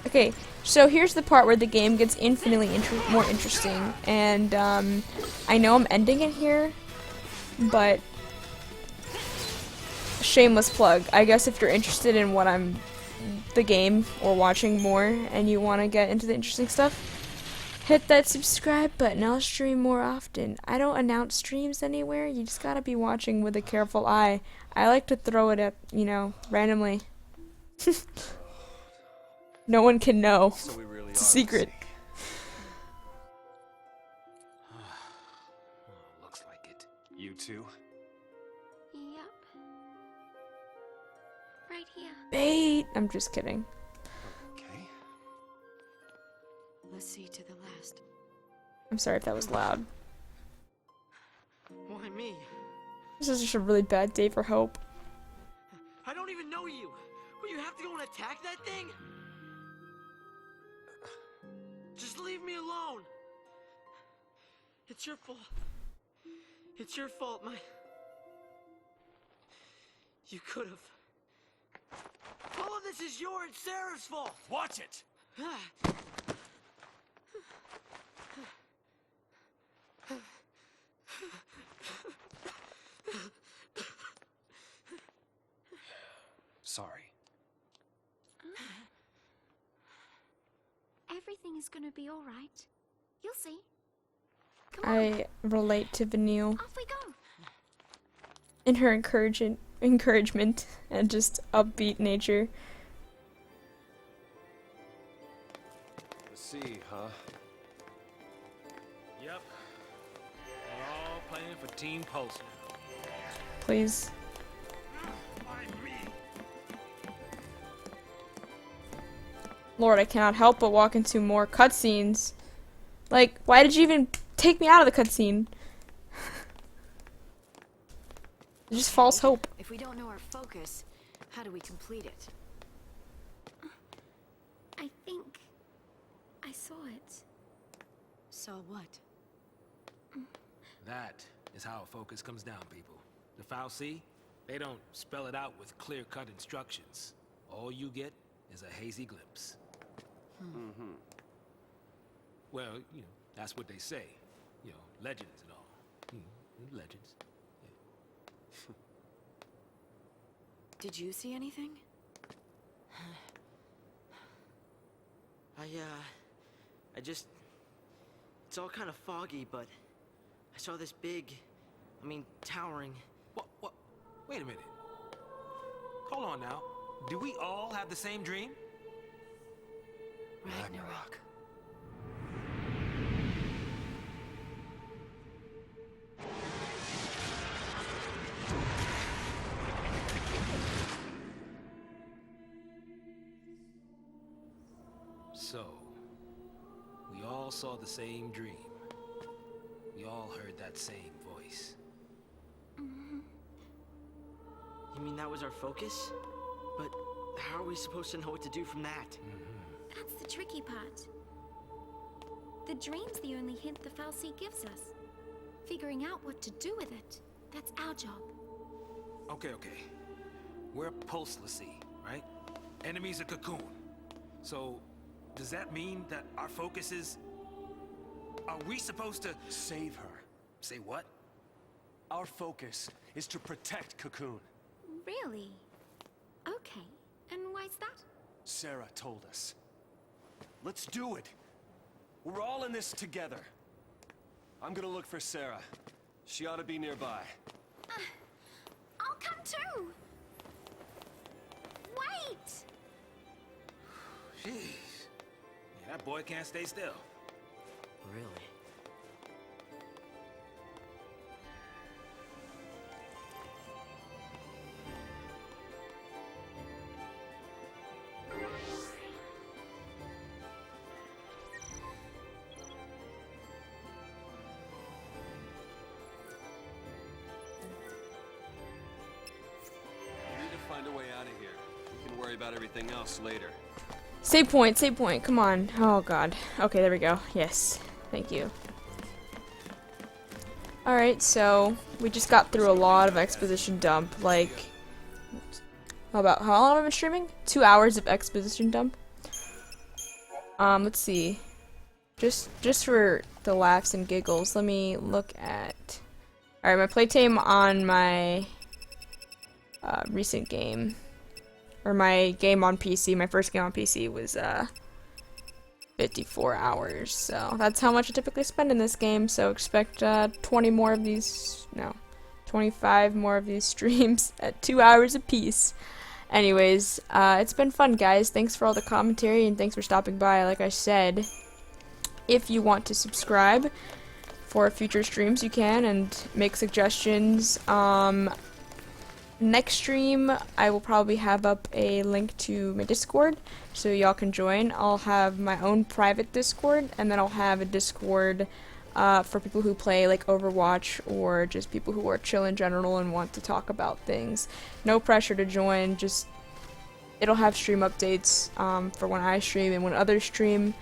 Okay, so here's the part where the game gets infinitely more interesting. And, I know I'm ending it here, but... shameless plug. I guess if you're interested in what the game, or watching more, and you want to get into the interesting stuff, hit that subscribe button. I'll stream more often. I don't announce streams anywhere. You just gotta be watching with a careful eye. I like to throw it at, randomly. No one can know. So we really It's a are secret. Lassie. Looks like it. You too? Yep. Right here. Bait! I'm just kidding. Okay. Lassie to the last. I'm sorry if that was loud. Why me? This is just a really bad day for Hope. I don't even know you. Will you have to go and attack that thing? Just leave me alone. It's your fault. It's your fault, You could have. All of this is your and Sarah's fault. Watch it! Sorry. Everything is gonna be alright. You'll see. Come on, I relate to Vanille off we go. in her encouragement and just upbeat nature. Let's see, huh? Yep. We're all playing for Team Pulse now. Please. Lord, I cannot help but walk into more cutscenes. Like, why did you even take me out of the cutscene? Just false hope. If we don't know our focus, how do we complete it? I think I saw it. Saw what? That is how a focus comes down, people. The FFXIII, they don't spell it out with clear-cut instructions. All you get is a hazy glimpse. Mm-hmm. Well, that's what they say. you know, legends and all. Legends. Did you see anything? I just... It's all kind of foggy, but I saw this big, towering... What? Wait a minute. Hold on now. Do we all have the same dream? Ragnarok. So, we all saw the same dream. We all heard that same voice. You mean that was our focus? But how are we supposed to know what to do from that? That's the tricky part. The dream's the only hint the fal'Cie gives us. Figuring out what to do with it, that's our job. Okay. We're Pulse Lassie, right? Enemy's a Cocoon. So, does that mean that our focus is... Are we supposed to... Save her. Say what? Our focus is to protect Cocoon. Really? Okay. And why's that? Sarah told us. Let's do it. We're all in this together. I'm gonna look for Sarah. She ought to be nearby. I'll come too! Wait! Jeez. Yeah, that boy can't stay still. Really? We need to find a way out of here. We can worry about everything else later. Save point, come on. Oh god. Okay, there we go. Yes. Thank you. Alright, so we just got through a lot of exposition dump, like how long have I been streaming? 2 hours of exposition dump. Let's see. Just for the laughs and giggles, let me look at... Alright, my playtime on my recent game, or my game on PC, my first game on PC was 54 hours, so that's how much I typically spend in this game, so expect 20 more of these, no, 25 more of these streams at 2 hours apiece. Anyways, it's been fun, guys. Thanks for all the commentary, and thanks for stopping by. Like I said, if you want to subscribe for future streams, you can, and make suggestions. Next stream, I will probably have up a link to my Discord, so y'all can join. I'll have my own private Discord, and then I'll have a Discord for people who play like Overwatch, or just people who are chill in general and want to talk about things. No pressure to join, just it'll have stream updates for when I stream and when others stream,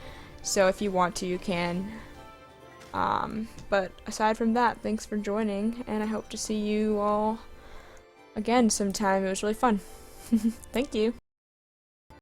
so if you want to, you can. But aside from that, thanks for joining, and I hope to see you all again sometime. It was really fun. Thank you.